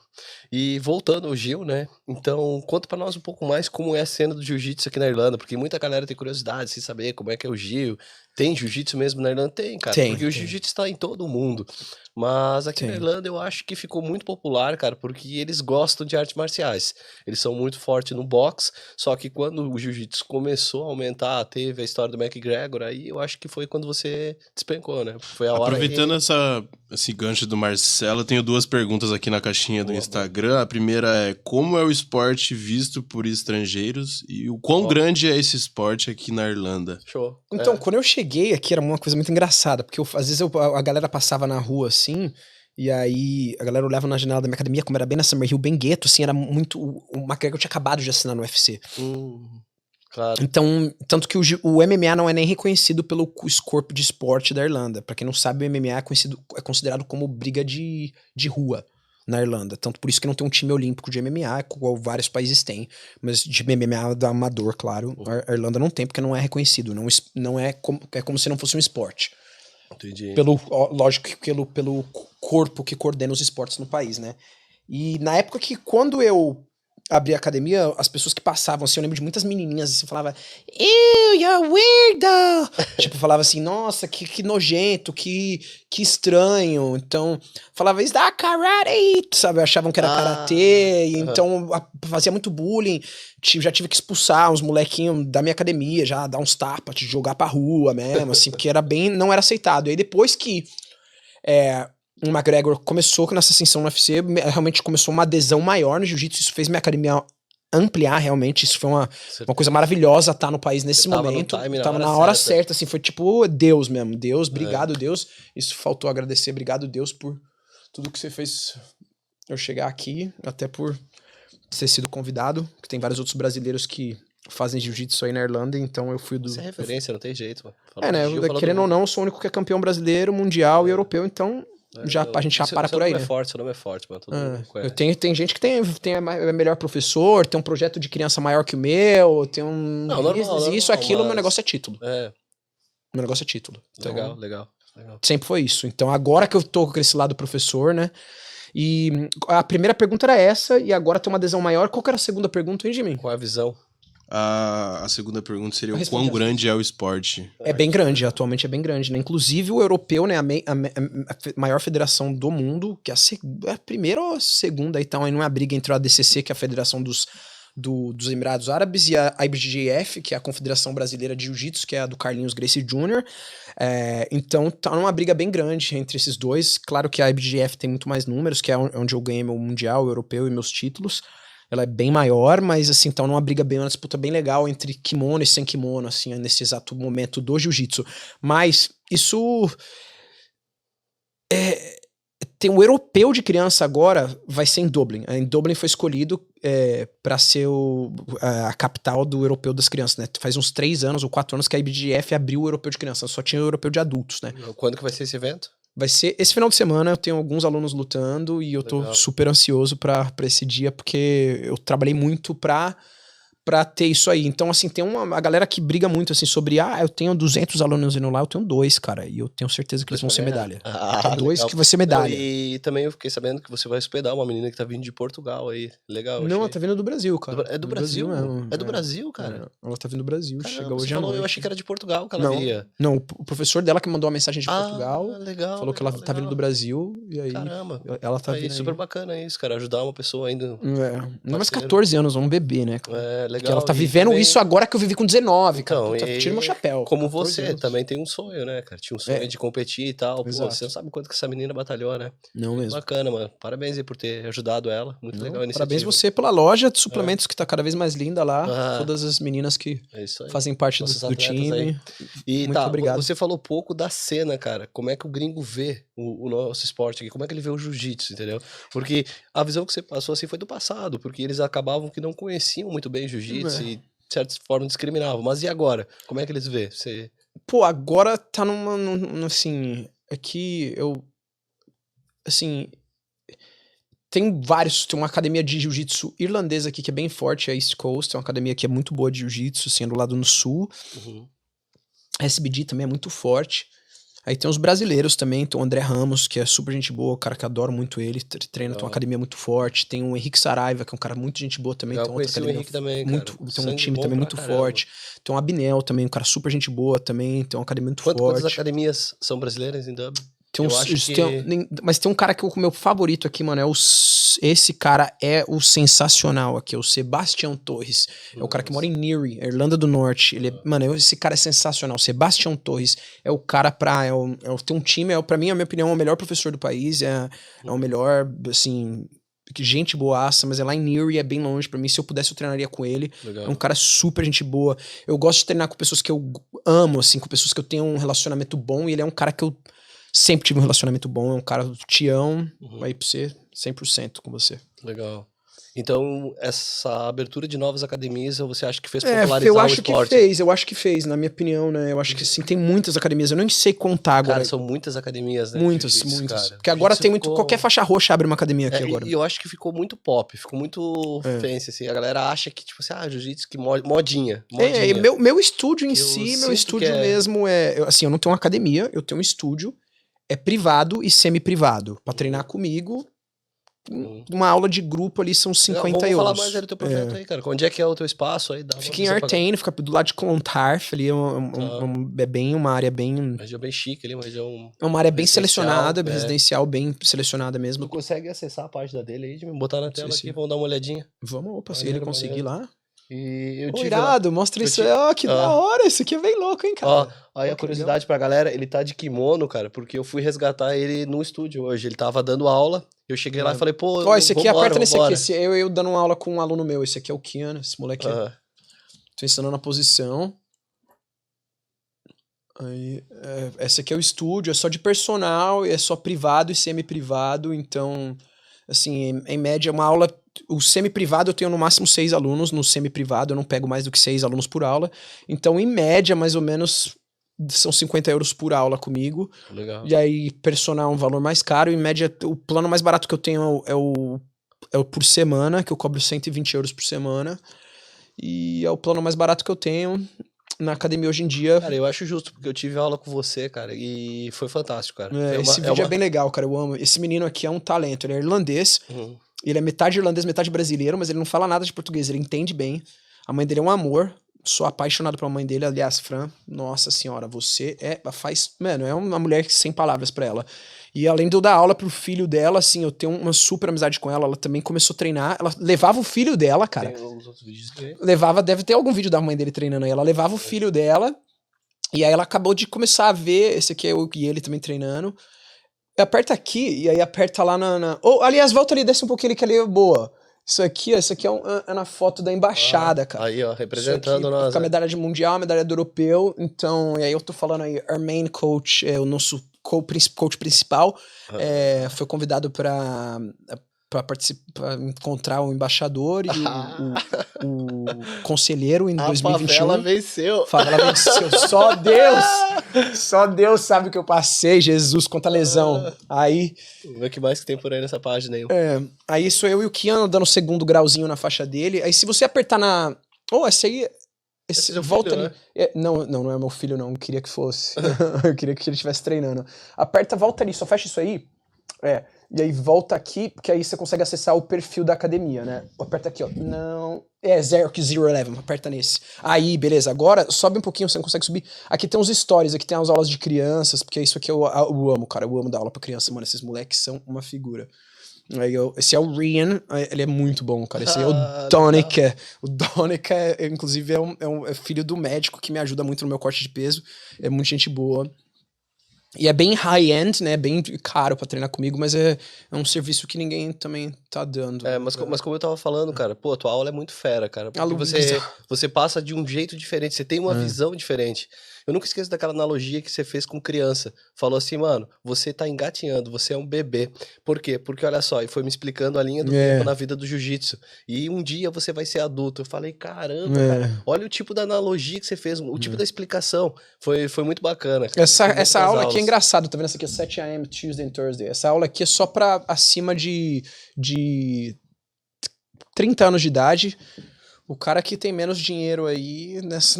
E voltando ao Gil, né? Então, conta pra nós um pouco mais como é a cena do jiu-jitsu aqui na Irlanda, porque muita galera tem curiosidade sem saber como é que é o Gil. Tem jiu-jitsu mesmo na Irlanda? Tem, cara. Porque o jiu-jitsu está em todo o mundo. Mas aqui na Irlanda eu acho que ficou muito popular, cara, porque eles gostam de artes marciais. Eles são muito fortes no boxe, só que quando o jiu-jitsu começou a aumentar, teve a história do McGregor, aí eu acho que foi quando você despencou, né? Foi a hora. Aproveitando esse gancho do Marcelo, eu tenho 2 perguntas aqui na caixinha do Instagram. A primeira é, como é o esporte visto por estrangeiros e o quão grande é esse esporte aqui na Irlanda? Show. Então, quando eu cheguei aqui, era uma coisa muito engraçada, porque às vezes a galera passava na rua assim, e aí a galera olhava na janela da minha academia, como era bem na Summerhill, bem gueto, assim, era muito. O McGregor tinha acabado de assinar no UFC. Claro. Então, tanto que o MMA não é nem reconhecido pelo escopo de esporte da Irlanda. Pra quem não sabe, o MMA é considerado como briga de rua na Irlanda. Tanto por isso que não tem um time olímpico de MMA, igual vários países têm. Mas de MMA da amador, claro, a Irlanda não tem, porque não é reconhecido. Não é como se não fosse um esporte. Entendi. Lógico que pelo corpo que coordena os esportes no país, né? E na época que quando eu abri a academia, as pessoas que passavam, assim, eu lembro de muitas menininhas, assim, falava, ew, you're weirdo! Tipo, falava assim, nossa, que nojento, que estranho. Então, falava, is that karate? Sabe, achavam que era karatê, e então fazia muito bullying. Já tive que expulsar uns molequinhos da minha academia, já dar uns tapas, de jogar pra rua mesmo, assim, porque não era aceitado. E aí depois que o McGregor começou nessa ascensão no UFC, realmente começou uma adesão maior no jiu-jitsu, isso fez minha academia ampliar realmente, isso foi uma coisa maravilhosa estar no país nesse momento, tava na hora certa, assim, foi tipo Deus mesmo, Deus, obrigado Deus, isso faltou agradecer, obrigado Deus por tudo que você fez eu chegar aqui, até por ter sido convidado, que tem vários outros brasileiros que fazem jiu-jitsu aí na Irlanda, então eu fui do... Isso é referência, não tem jeito, mano. Querendo ou não, eu sou o único que é campeão brasileiro, mundial e europeu, então... a gente já para por aí, né? Seu nome é forte, mano. Tem gente que tem melhor professor, tem um projeto de criança maior que o meu, tem um business, aquilo, meu negócio é título. Meu negócio é título. Então, Legal. Sempre foi isso. Então, agora que eu tô com esse lado professor, né? E a primeira pergunta era essa, e agora tem uma adesão maior. Qual que era a segunda pergunta, hein, Jimmy? Qual é a visão? A segunda pergunta seria o quão grande é o esporte? É bem grande, atualmente é bem grande, né? Inclusive o europeu, né? A maior federação do mundo, que é a primeira ou a segunda, então aí não é a briga entre a ADCC, que é a federação dos Emirados Árabes, e a IBJJF, que é a Confederação Brasileira de Jiu-Jitsu, que é a do Carlinhos Gracie Jr. Então tá numa briga bem grande entre esses dois. Claro que a IBJJF tem muito mais números, que é onde eu ganhei meu mundial, europeu e meus títulos. Ela é bem maior, mas assim, então uma disputa bem legal entre kimono e sem kimono, assim, nesse exato momento do jiu-jitsu. Mas isso tem um europeu de criança agora, vai ser em Dublin. Em Dublin foi escolhido para ser a capital do europeu das crianças, né? Faz uns 3 anos ou 4 anos que a IBJJF abriu o europeu de crianças, só tinha o europeu de adultos, né? Quando que vai ser esse evento? Vai ser esse final de semana, eu tenho alguns alunos lutando e eu tô super ansioso pra esse dia, porque eu trabalhei muito pra pra ter isso aí. Então, assim, tem a galera que briga muito, assim, sobre, eu tenho 200 alunos indo lá, eu tenho 2, cara, e eu tenho certeza que eles vão ser medalha. Tem 2 legal. que vai ser medalha. E também eu fiquei sabendo que você vai hospedar uma menina que tá vindo de Portugal aí. Legal, Não, ela achei. tá vindo do Brasil, cara. É do Brasil? mesmo. É do Brasil, cara? Ela tá vindo do Brasil, Caramba, chega você hoje à falou, noite. eu achei que era de Portugal que ela via. Não, o professor dela que mandou a mensagem de Portugal, legal. falou que ela tá vindo do Brasil, e aí Caramba. ela tá Aí, vindo super bacana isso, cara, ajudar uma pessoa ainda. Não, mas parceiro. 14 anos, um bebê, né? É, legal. Porque ela tá E vivendo também- isso agora que eu vivi com 19, cara. Então, Puta, tira meu chapéu. como 14 você anos. também tem um sonho, né, cara? Tinha um sonho É. de competir e tal. Pô, Exato. você não sabe quanto que essa menina batalhou, né? Não mesmo. Bacana, mano. Parabéns aí por ter ajudado ela. Muito Não, legal a iniciativa. parabéns você pela loja de suplementos que tá cada vez mais linda lá. Ah. Todas as meninas que É isso aí. fazem parte do, Nossos do atletas time. aí. E Muito tá, obrigado. você falou pouco da cena, cara. Como é que o gringo vê o nosso esporte aqui? Como é que ele vê o jiu-jitsu, entendeu? Porque a visão que você passou assim foi do passado, porque eles acabavam que não conheciam muito bem jiu-jitsu e de certa forma discriminavam. Mas e agora? Como é que eles vê? Você... Pô, agora tá assim, é que eu, assim, tem uma academia de jiu-jitsu irlandesa aqui que é bem forte, a East Coast, é uma academia que é muito boa de jiu-jitsu, assim, do lado no sul. A SBD também é muito forte. Aí tem os brasileiros também, tem o André Ramos, que é super gente boa, o cara que adoro muito ele, treina, tem uma academia muito forte. Tem o Henrique Saraiva, que é um cara muito gente boa também, Eu tem outra conheci o academia Henrique também, muito, cara. tem um Sangue time bom também pra muito caramba. forte. Tem o Abinel também, um cara super gente boa também, tem uma academia muito Quantas forte. academias são brasileiras em Dublin? Tem Eu uns, acho que- mas tem um cara que o meu favorito aqui, mano, esse cara é o sensacional aqui, é o Sebastião Torres. É o cara que mora em Newry, Irlanda do Norte. Mano, esse cara é sensacional. Sebastião Torres é o cara tem um time, pra mim, na minha opinião, é o melhor professor do país, é o melhor, assim, que gente boaça, mas é lá em Newry, é bem longe pra mim. Se eu pudesse, eu treinaria com ele. Legal. É um cara super gente boa. Eu gosto de treinar com pessoas que eu amo, assim, com pessoas que eu tenho um relacionamento bom, e ele é um cara que eu sempre tive um relacionamento bom, é um cara tião, aí pra você, 100% com você. Legal. Então, essa abertura de novas academias, você acha que fez popularizar Eu o acho esporte? eu acho que fez, na minha opinião, né? Eu acho que sim, tem muitas academias, eu nem sei contar agora. Cara, são muitas academias, né? de Muitas. jiu-jitsu, cara. Porque agora Jiu-jitsu tem muito, ficou- qualquer faixa roxa abre uma academia aqui agora. E eu acho que ficou muito pop, ficou muito fancy, assim. A galera acha que, tipo assim, jiu-jitsu, que modinha. E meu estúdio em Eu si, sinto meu que estúdio é- mesmo assim, eu não tenho uma academia, eu tenho um estúdio, é privado e semi-privado. Pra treinar comigo, uma aula de grupo ali são 50 Vamos euros. falar mais aí do teu projeto aí, cara. Onde é que é o teu espaço aí? Dá uma Fica em visão pra Artane, fica do lado de Clontarf, ali é bem uma área bem... galera. Uma região bem chique ali, uma região... É uma área bem residencial, selecionada, é. residencial, bem selecionada mesmo. Tu consegue acessar a página dele aí, de me botar na tela sim. aqui, vamos dar uma olhadinha. Vamos, opa, se Maneiro, ele conseguir lá. E eu Ô, tive lá... irado, mostra eu isso aí. tive- Ó, que da hora, isso aqui é bem louco, hein, cara. Ó, aí Ó, a que curiosidade pra galera, ele tá de kimono, cara, porque eu fui resgatar ele no estúdio hoje. Ele tava dando aula, eu cheguei lá e falei, pô, Ó, esse aqui, vambora, aperta nesse vambora. aqui. Eu dando uma aula com um aluno meu. Esse aqui é o Kian, esse moleque. Aham. Tô ensinando a posição. Aí, esse aqui é o estúdio, é só de personal, é só privado e semi-privado. Então, assim, em média, uma aula. O semi-privado eu tenho no máximo 6 alunos. No semi-privado eu não pego mais do que 6 alunos por aula. Então, em média, mais ou menos, são 50 euros por aula comigo. Legal. E aí, personal é um valor mais caro. Em média, o plano mais barato que eu tenho é o por semana, que eu cobro 120 euros por semana. E é o plano mais barato que eu tenho na academia hoje em dia. Cara, eu acho justo, porque eu tive aula com você, cara, e foi fantástico, cara. Esse vídeo é bem legal, cara. Eu amo. Esse menino aqui é um talento. Ele é irlandês. Uhum. Ele é metade irlandês, metade brasileiro, mas ele não fala nada de português. Ele entende bem. A mãe dele é um amor. Sou apaixonado pela mãe dele. Aliás, Fran, nossa senhora, você Mano, é uma mulher sem palavras pra ela. E além de eu dar aula pro filho dela, assim, eu tenho uma super amizade com ela. Ela também começou a treinar. Ela levava o filho dela, cara. Tem os outros vídeos aqui. Deve ter algum vídeo da mãe dele treinando aí. Ela levava o filho dela. E aí ela acabou de começar a ver. Esse aqui é eu e ele também treinando. Aperta aqui, e aí aperta lá na... aliás, volta ali, desce um pouquinho ali, que ali é boa. Isso aqui é na foto da embaixada, cara. Aí, ó, representando Isso aqui, nós. fica a né? medalha de mundial, a medalha do europeu. Então, e aí eu tô falando aí, our main coach, o nosso coach principal, foi convidado pra encontrar o embaixador e o conselheiro em 2021. A favela venceu. Favela venceu. Só Deus sabe o que eu passei, Jesus, quanta lesão. Aí, Vamos ver o que mais que tem por aí nessa página aí. aí sou eu e o Kian dando o segundo grauzinho na faixa dele. Aí se você apertar Oh, esse aí... Esse é seu volta filho, ali. né? Não é meu filho, não. Eu queria que fosse. Eu queria que ele estivesse treinando. Aperta, volta ali, só fecha isso aí. E aí volta aqui, porque aí você consegue acessar o perfil da academia, né? Aperta aqui, ó. Não. Zero 11. Aperta nesse. Aí, beleza. Agora, sobe um pouquinho, você não consegue subir. Aqui tem uns stories, aqui tem as aulas de crianças, porque isso aqui eu amo, cara. Eu amo dar aula pra criança, mano. Esses moleques são uma figura. Esse é o Rian, ele é muito bom, cara. Esse aí é o Donica. O Donica, inclusive, é filho do médico que me ajuda muito no meu corte de peso. É muito gente boa. E é bem high-end, né? Bem caro pra treinar comigo, mas é um serviço que ninguém também tá dando. Mas como eu tava falando, cara, pô, tua aula é muito fera, cara. Porque Luísa. você passa de um jeito diferente, você tem uma visão diferente. Eu nunca esqueço daquela analogia que você fez com criança. Falou assim, mano, você tá engatinhando, você é um bebê. Por quê? Porque olha só, e foi me explicando a linha do tempo na vida do jiu-jitsu. E um dia você vai ser adulto. Eu falei, caramba, cara, olha o tipo da analogia que você fez, o tipo da explicação. Foi muito bacana. Cara. Essa aula aqui é engraçada, tá vendo essa aqui? 7 a.m. Tuesday and Thursday. Essa aula aqui é só pra acima de 30 anos de idade. O cara que tem menos dinheiro aí, nessa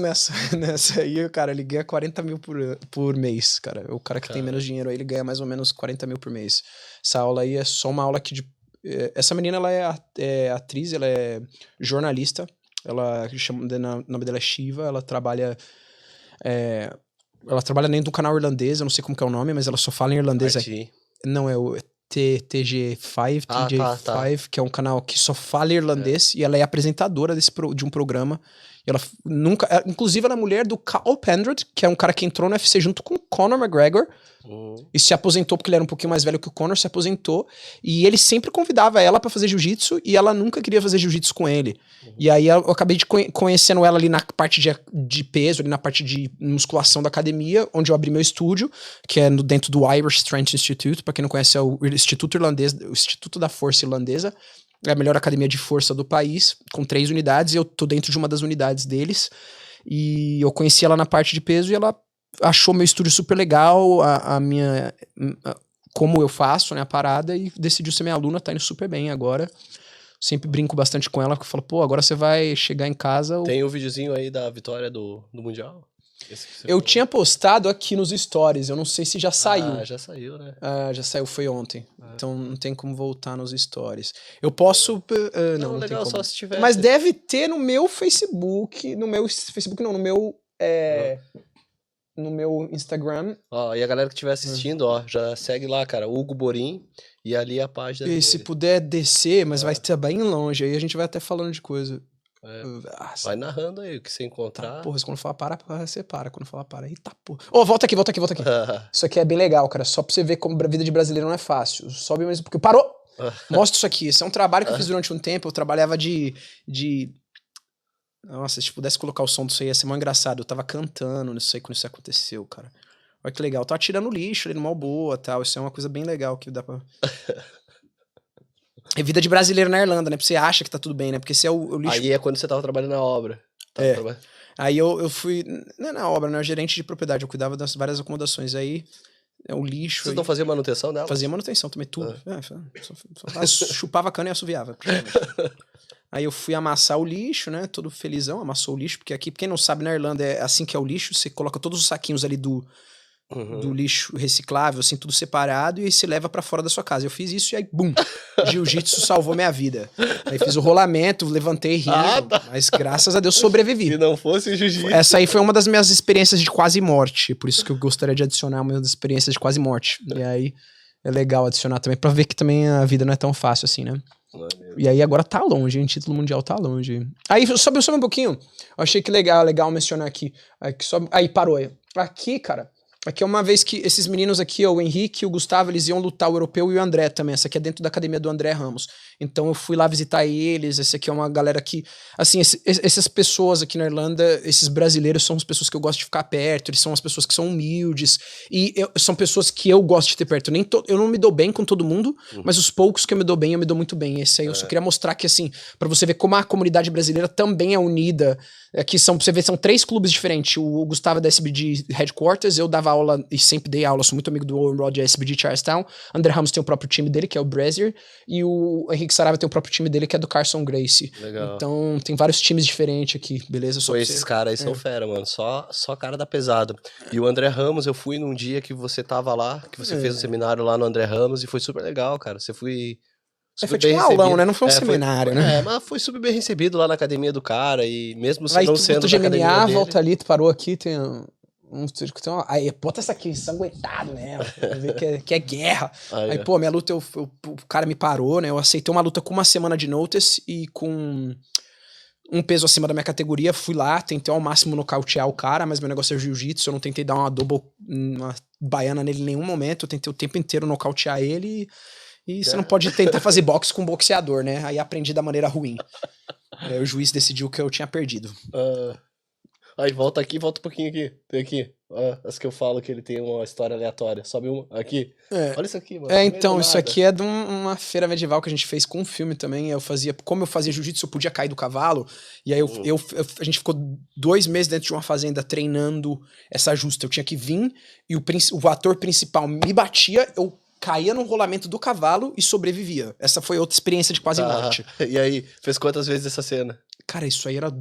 aí, cara, ele ganha 40 mil por mês, cara. O cara que tem menos dinheiro aí, ele ganha mais ou menos 40 mil por mês. Essa aula aí é só uma aula que... essa menina, ela é atriz, ela é jornalista. Ela, o nome dela é Shiva, ela trabalha dentro do canal irlandês, eu não sei como que é o nome, mas ela só fala em irlandês. Não, é o TG5, TJ5, que é um canal que só fala irlandês, e ela é apresentadora de um programa. E ela nunca... Inclusive, ela é mulher do Carl Pendred, que é um cara que entrou no UFC junto com o Conor McGregor, e se aposentou porque ele era um pouquinho mais velho que o Conor, se aposentou, e ele sempre convidava ela pra fazer jiu-jitsu, e ela nunca queria fazer jiu-jitsu com ele. E aí eu acabei conhecendo ela ali na parte de peso, ali na parte de musculação da academia, onde eu abri meu estúdio, que é dentro do Irish Strength Institute. Pra quem não conhece, é o Instituto Irlandês, o Instituto da Força Irlandesa. É a melhor academia de força do país, com 3 unidades, e eu tô dentro de uma das unidades deles. E eu conheci ela na parte de peso, e ela achou meu estúdio super legal, como eu faço, né, a parada, e decidiu ser minha aluna, tá indo super bem agora. Sempre brinco bastante com ela, porque eu falo, pô, agora você vai chegar em casa... Tem o videozinho aí da vitória do Mundial? Eu tinha postado aqui nos stories, eu não sei se já saiu. Já saiu, né? Já saiu, foi ontem. Então não tem como voltar nos stories. Eu posso... não legal, tem como. só se tiver. Mas deve ter no meu Facebook, no meu Instagram. Ó, e a galera que estiver assistindo, ó, já segue lá, cara, Hugo Borim, e ali a página E dele. se puder descer, mas vai estar bem longe, aí a gente vai até falando de coisa. Vai narrando aí o que você encontrar. Tá, porra, quando falar para, você para. Quando falar para, eita porra. Volta aqui. Isso aqui é bem legal, cara. Só pra você ver como a vida de brasileiro não é fácil. Sobe mesmo, porque parou! Mostra isso aqui. Esse é um trabalho que eu fiz durante um tempo. Eu trabalhava de... Nossa, se pudesse colocar o som disso aí, ia ser mó engraçado. Eu tava cantando, não sei quando isso aconteceu, cara. Olha que legal. Eu tava tirando lixo ali no Malboa e tal. Isso é uma coisa bem legal que dá pra... É vida de brasileiro na Irlanda, né? Porque você acha que tá tudo bem, né? Porque esse é o lixo... Aí é quando você tava trabalhando na obra. Aí eu fui... Não é na obra, né? Eu era gerente de propriedade. Eu cuidava das várias acomodações. Aí é o lixo... Vocês não faziam manutenção dela? Fazia manutenção também, tudo. Chupava cana e assoviava. Aí eu fui amassar o lixo, né? Todo felizão, amassou o lixo. Porque aqui, quem não sabe, na Irlanda é assim que é o lixo. Você coloca todos os saquinhos ali do lixo reciclável, assim, tudo separado, e aí você leva pra fora da sua casa. Eu fiz isso e aí, bum! Jiu-jitsu salvou minha vida. Aí fiz o rolamento, levantei rindo, mas graças a Deus sobrevivi. Se não fosse jiu-jitsu... Essa aí foi uma das minhas experiências de quase morte, por isso que eu gostaria de adicionar uma das experiências de quase morte. E aí é legal adicionar também, pra ver que também a vida não é tão fácil assim, né? E aí agora tá longe, hein? Título mundial tá longe. Aí sobe um pouquinho. Eu achei que legal mencionar aqui. Aí parou aí. Aqui, cara... Aqui é uma vez que esses meninos aqui, o Henrique e o Gustavo, eles iam lutar, o Europeu e o André também. Essa aqui é dentro da academia do André Ramos. Então eu fui lá visitar eles. Esse aqui é uma galera que... Assim, essas pessoas aqui na Irlanda, esses brasileiros são as pessoas que eu gosto de ficar perto. Eles são as pessoas que são humildes. E são pessoas que eu gosto de ter perto. Eu não me dou bem com todo mundo, mas os poucos que eu me dou bem, eu me dou muito bem. Esse aí eu só queria mostrar que, assim, pra você ver como a comunidade brasileira também é unida. Aqui você vê, são 3 clubes diferentes. O Gustavo é da SBG Headquarters, eu dava aula e sempre dei aula, sou muito amigo do Owen Rod, SBG Charlestown. André Ramos tem o próprio time dele, que é o Brazier, e o Henrique Saraiva tem o próprio time dele, que é do Carson Gracie. Legal. Então tem vários times diferentes aqui, beleza? Pô, esses caras aí são fera, mano. Só cara da pesada. E o André Ramos, eu fui num dia que você tava lá, que você fez um seminário lá no André Ramos, e foi super legal, cara. Você foi... Foi tipo um aulão, né? Não foi um seminário, né? Mas foi super bem recebido lá na academia do cara, e mesmo Vai, não sendo tu da academia GMA, dele... volta ali, tu parou aqui, tem aí, bota essa aqui, ensanguentado mesmo, pra ver que é guerra. Aí, pô, minha luta, o cara me parou, né? Eu aceitei uma luta com uma semana de notice e com um peso acima da minha categoria, fui lá, tentei ao máximo nocautear o cara, mas meu negócio é jiu-jitsu, eu não tentei dar uma baiana nele em nenhum momento, eu tentei o tempo inteiro nocautear ele e você não pode tentar fazer boxe com um boxeador, né? Aí aprendi da maneira ruim. Aí o juiz decidiu que eu tinha perdido. Aí volta aqui, volta um pouquinho aqui. Tem aqui. As que eu falo que ele tem uma história aleatória. Sobe uma. Aqui. Olha isso aqui, mano. Então, isso aqui é de uma feira medieval que a gente fez com um filme também. Como eu fazia jiu-jitsu, eu podia cair do cavalo. E aí a gente ficou 2 meses dentro de uma fazenda treinando essa justa. Eu tinha que vir e o ator principal me batia, eu caía no rolamento do cavalo e sobrevivia. Essa foi outra experiência de quase morte. E aí, fez quantas vezes essa cena? Cara, isso aí era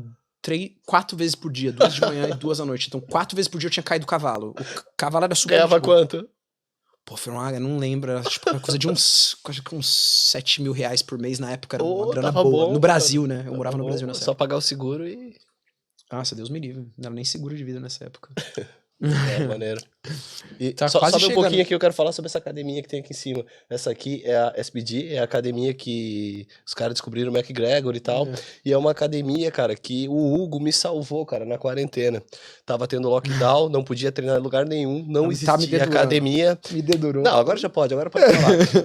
4 vezes por dia, 2 de manhã e 2 à noite. Então, 4 vezes por dia eu tinha caído do cavalo. O cavalo era super... Ganhava quanto? Pô, foi uma... Eu não lembro. Era tipo uma coisa de uns 7 mil reais por mês na época. Era uma grana boa. Bom, no Brasil, né? Eu morava no Brasil nessa Só época. pagar o seguro e... Nossa, Deus me livre. Não era nem seguro de vida nessa época. Maneiro. E Tá sobe quase um chegando. pouquinho aqui, eu quero falar sobre essa academia que tem aqui em cima. Essa aqui é a SBG, é a academia que os caras descobriram o McGregor e tal. E é uma academia, cara, que o Hugo me salvou, cara, na quarentena. Tava tendo lockdown, não podia treinar em lugar nenhum, não existia academia. Me dedurou. Não, agora pode falar.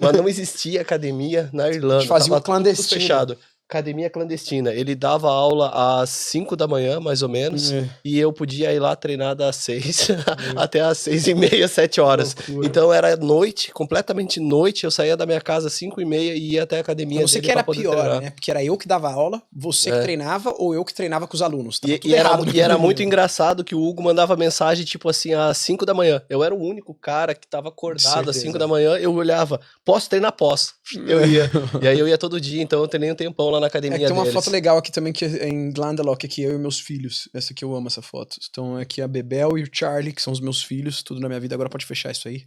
Mas não existia academia na Irlanda. Fazia Tava um clandestino. tudo fechado. Academia clandestina. Ele dava aula às 5 da manhã, mais ou menos, e eu podia ir lá treinar das 6 até às 6h30, 7 horas. Loucura. Então era noite, completamente noite, eu saía da minha casa às 5h30 e ia até a academia Não sei dele que era pra poder pior, treinar. né? Porque era eu que dava aula, você que treinava, ou eu que treinava com os alunos. Tava tudo E era, errado, e era muito engraçado que o Hugo mandava mensagem, tipo assim, às 5 da manhã. Eu era o único cara que tava acordado às 5 da manhã, eu olhava, posso treinar pós. Eu ia. E aí eu ia todo dia, então eu treinei um tempão lá na academia tem uma deles. foto legal aqui também, que é em Glendalough, aqui eu e meus filhos. Essa aqui eu amo, essa foto. Então aqui a Bebel e o Charlie, que são os meus filhos, tudo na minha vida. Agora pode fechar isso aí.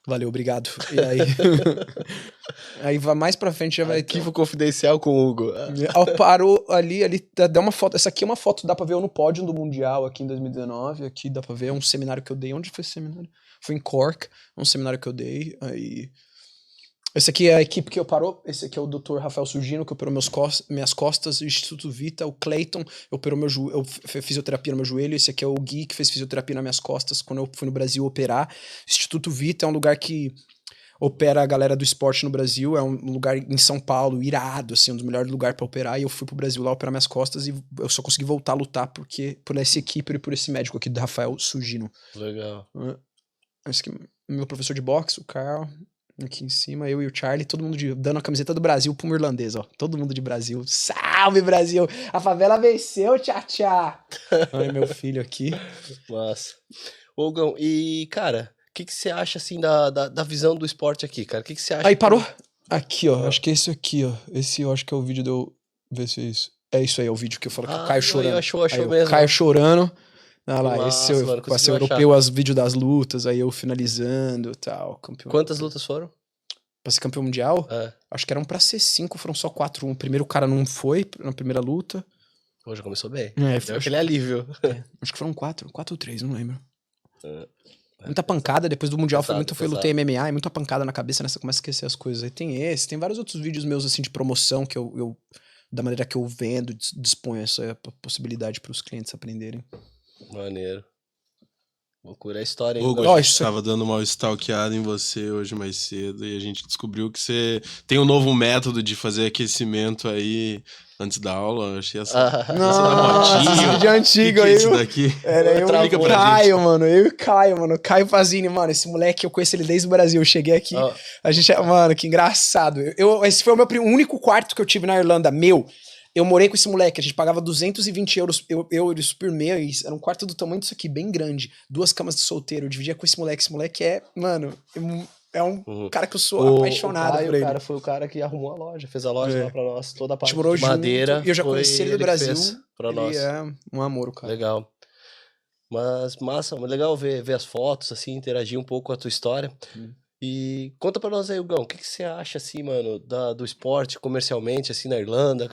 Valeu, obrigado. E aí... aí vai mais pra frente, já vai... Arquivo confidencial com o Hugo. Parou ali, dá uma foto. Essa aqui é uma foto, dá pra ver eu no pódio do Mundial aqui em 2019. Aqui dá pra ver, é um seminário que eu dei. Onde foi esse seminário? Foi em Cork, um seminário que eu dei. Aí... Esse aqui é a equipe que eu parou. Esse aqui é o Dr. Rafael Sugino, que operou minhas costas. O Instituto Vita, o Clayton, operou meu joelho. Eu fiz fisioterapia no meu joelho. Esse aqui é o Gui, que fez fisioterapia nas minhas costas quando eu fui no Brasil operar. Instituto Vita é um lugar que opera a galera do esporte no Brasil. É um lugar em São Paulo, irado, assim, um dos melhores lugares pra operar. E eu fui pro Brasil lá operar minhas costas e eu só consegui voltar a lutar por essa equipe e por esse médico aqui, do Rafael Sugino. Legal. Esse aqui é meu professor de boxe, o Carl. Aqui em cima, eu e o Charlie, todo mundo dando a camiseta do Brasil pro irlandês, ó. Todo mundo de Brasil. Salve, Brasil! A favela venceu, tchá-tchá! Olha meu filho aqui. Massa. Hugão, e, cara, o que você acha, assim, da visão do esporte aqui, cara? O que você acha? Aí, parou? Aqui, ó. Acho que é esse aqui, ó. Esse eu acho que é o vídeo de eu ver se é isso. É isso aí, é o vídeo que eu falo que o Caio chorando. Achou aí, mesmo. O Caio chorando. Ah lá, Massa, esse mano, eu passei conseguiu europeu, os vídeos das lutas, aí eu finalizando e tal. Campeão. Quantas lutas foram? Pra ser campeão mundial? É. Acho que eram pra ser 5, foram só 4-1. O primeiro cara não foi na primeira luta. Pô, já começou bem. Foi aquele alívio. Acho que foram 4 ou 3, não lembro. Muita pancada, depois do Mundial foi lutei MMA, e muita pancada na cabeça, né? Você começa a esquecer as coisas. Aí tem vários outros vídeos meus, assim, de promoção, que eu da maneira que eu vendo, disponho essa possibilidade pros clientes aprenderem. Maneiro. Loucura a história, hein? Hugo, a gente tava dando uma stalkeada em você hoje mais cedo e a gente descobriu que você tem um novo método de fazer aquecimento aí antes da aula. Eu achei essa Nossa, esse vídeo antigo aí. Esse daqui? Era eu e o Caio, mano. Eu e o Caio, mano. Caio Pazini, mano. Esse moleque, eu conheço ele desde o Brasil. Eu cheguei aqui, a gente... Mano, que engraçado. Esse foi o meu único quarto que eu tive na Irlanda, meu. Eu morei com esse moleque, a gente pagava 220 euros por mês, era um quarto do tamanho disso aqui, bem grande. 2 camas de solteiro, eu dividia com esse moleque. Esse moleque é, mano, é um cara que eu sou apaixonado por ele. O cara foi o cara que arrumou a loja, fez a loja lá pra nós, toda a A parte gente morou de madeira. junto, e eu já foi conheci ele do que Brasil. fez pra Ele nós. é um amor, o cara. Legal. Mas massa, legal ver as fotos, assim, interagir um pouco com a tua história. E conta pra nós aí, Hugão, o que você acha, assim, mano, do esporte comercialmente, assim, na Irlanda?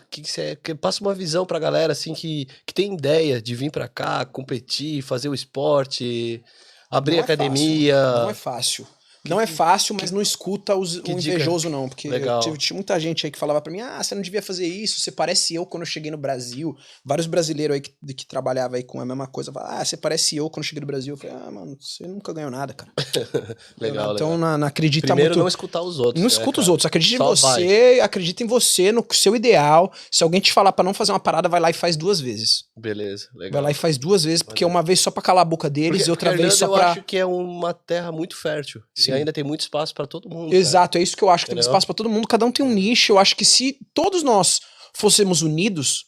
Passa uma visão pra galera, assim, que tem ideia de vir pra cá, competir, fazer o esporte, abrir Não é academia. fácil, não é fácil. Não é fácil, mas não escuta o invejoso, não. Porque Legal. tinha muita gente aí que falava pra mim, você não devia fazer isso, você parece eu quando eu cheguei no Brasil. Vários brasileiros aí que trabalhavam aí com a mesma coisa, falavam, você parece eu quando eu cheguei no Brasil. Eu falei, mano, você nunca ganhou nada, cara. Legal, Então legal. não acredita Primeiro muito. não escutar os outros, Não né, escuta cara? os outros, acredita em Só você, acredita em você, no seu ideal. Se alguém te falar pra não fazer uma parada, vai lá e faz 2 vezes. Beleza, legal. Vai lá e faz 2 vezes, porque uma vez só pra calar a boca deles e outra vez só eu pra... acho que é uma terra muito fértil. Sim. E ainda tem muito espaço pra todo mundo. Exato, é isso que eu acho, que tem Entendeu? espaço pra todo mundo, cada um tem um nicho. Eu acho que se todos nós fôssemos unidos,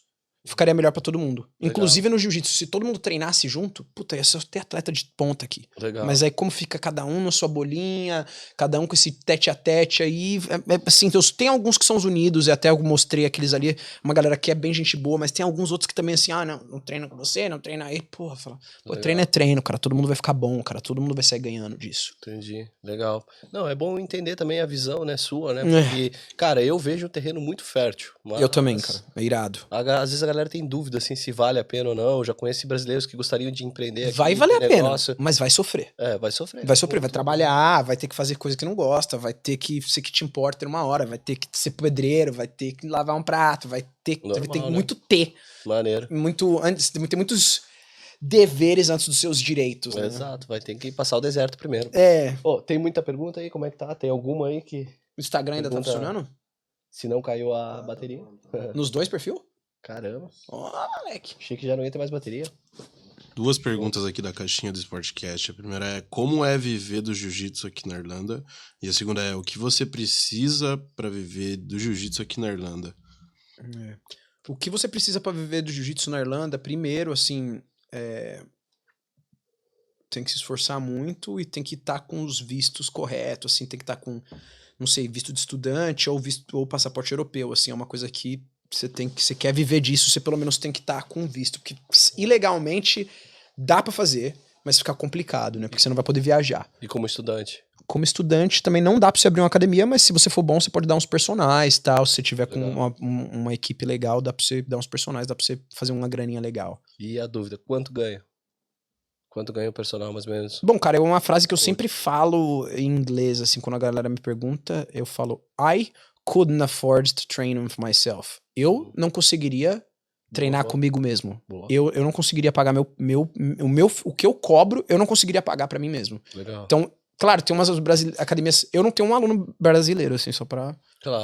ficaria melhor pra todo mundo. Legal. Inclusive no jiu-jitsu, se todo mundo treinasse junto, puta, ia ser ter atleta de ponta aqui. Legal. Mas aí como fica cada um na sua bolinha, cada um com esse tete a tete aí, assim, então, tem alguns que são os unidos, e até eu mostrei aqueles ali, uma galera que é bem gente boa, mas tem alguns outros que também assim, não treina com você, não treina aí, porra, fala, treino é treino, cara, todo mundo vai ficar bom, cara, todo mundo vai sair ganhando disso. Entendi, legal. Não, é bom entender também a visão, né, sua, né, porque, cara, eu vejo um terreno muito fértil. Eu também, cara, é irado. Às vezes a galera tem dúvida, assim, se vale a pena ou não. Eu já conheci brasileiros que gostariam de empreender aqui. Vai valer a negócio. pena, mas vai sofrer. Vai sofrer. Vai sofrer, vai trabalhar, vai ter que fazer coisa que não gosta, vai ter que ser que te importa uma hora, vai ter que ser pedreiro, vai ter que lavar um prato, vai ter Normal, que né? muito ter. Maneiro. Tem muitos deveres antes dos seus direitos, né? Exato, vai ter que passar o deserto primeiro. Tem muita pergunta aí, como é que tá? Tem alguma aí que... O Instagram ainda tá funcionando? Se não caiu a bateria? Nos 2 perfil? Caramba. Moleque. Achei que já não ia ter mais bateria. 2 perguntas aqui da caixinha do Sportcast. A primeira é como é viver do jiu-jitsu aqui na Irlanda? E a segunda é o que você precisa pra viver do jiu-jitsu aqui na Irlanda? O que você precisa pra viver do jiu-jitsu na Irlanda? Primeiro, assim, tem que se esforçar muito e tem que estar com os vistos corretos, assim, tem que estar com, não sei, visto de estudante ou passaporte europeu, assim, é uma coisa que você quer viver disso, você pelo menos tem que estar com visto, porque ilegalmente dá pra fazer, mas fica complicado, né? Porque você não vai poder viajar. E como estudante? Como estudante também não dá pra você abrir uma academia, mas se você for bom, você pode dar uns personagens, tal. Se você tiver com uma equipe legal, dá pra você dar uns personagens, dá pra você fazer uma graninha legal. E a dúvida, quanto ganha? Quanto ganha o personal, mais ou menos? Bom, cara, é uma frase que eu sempre falo em inglês, assim, quando a galera me pergunta, eu falo, I couldn't afford to train with myself. Eu não conseguiria treinar comigo mesmo. Eu não conseguiria pagar o que eu cobro, eu não conseguiria pagar pra mim mesmo. Legal. Então, claro, tem umas academias, eu não tenho um aluno brasileiro, assim, só pra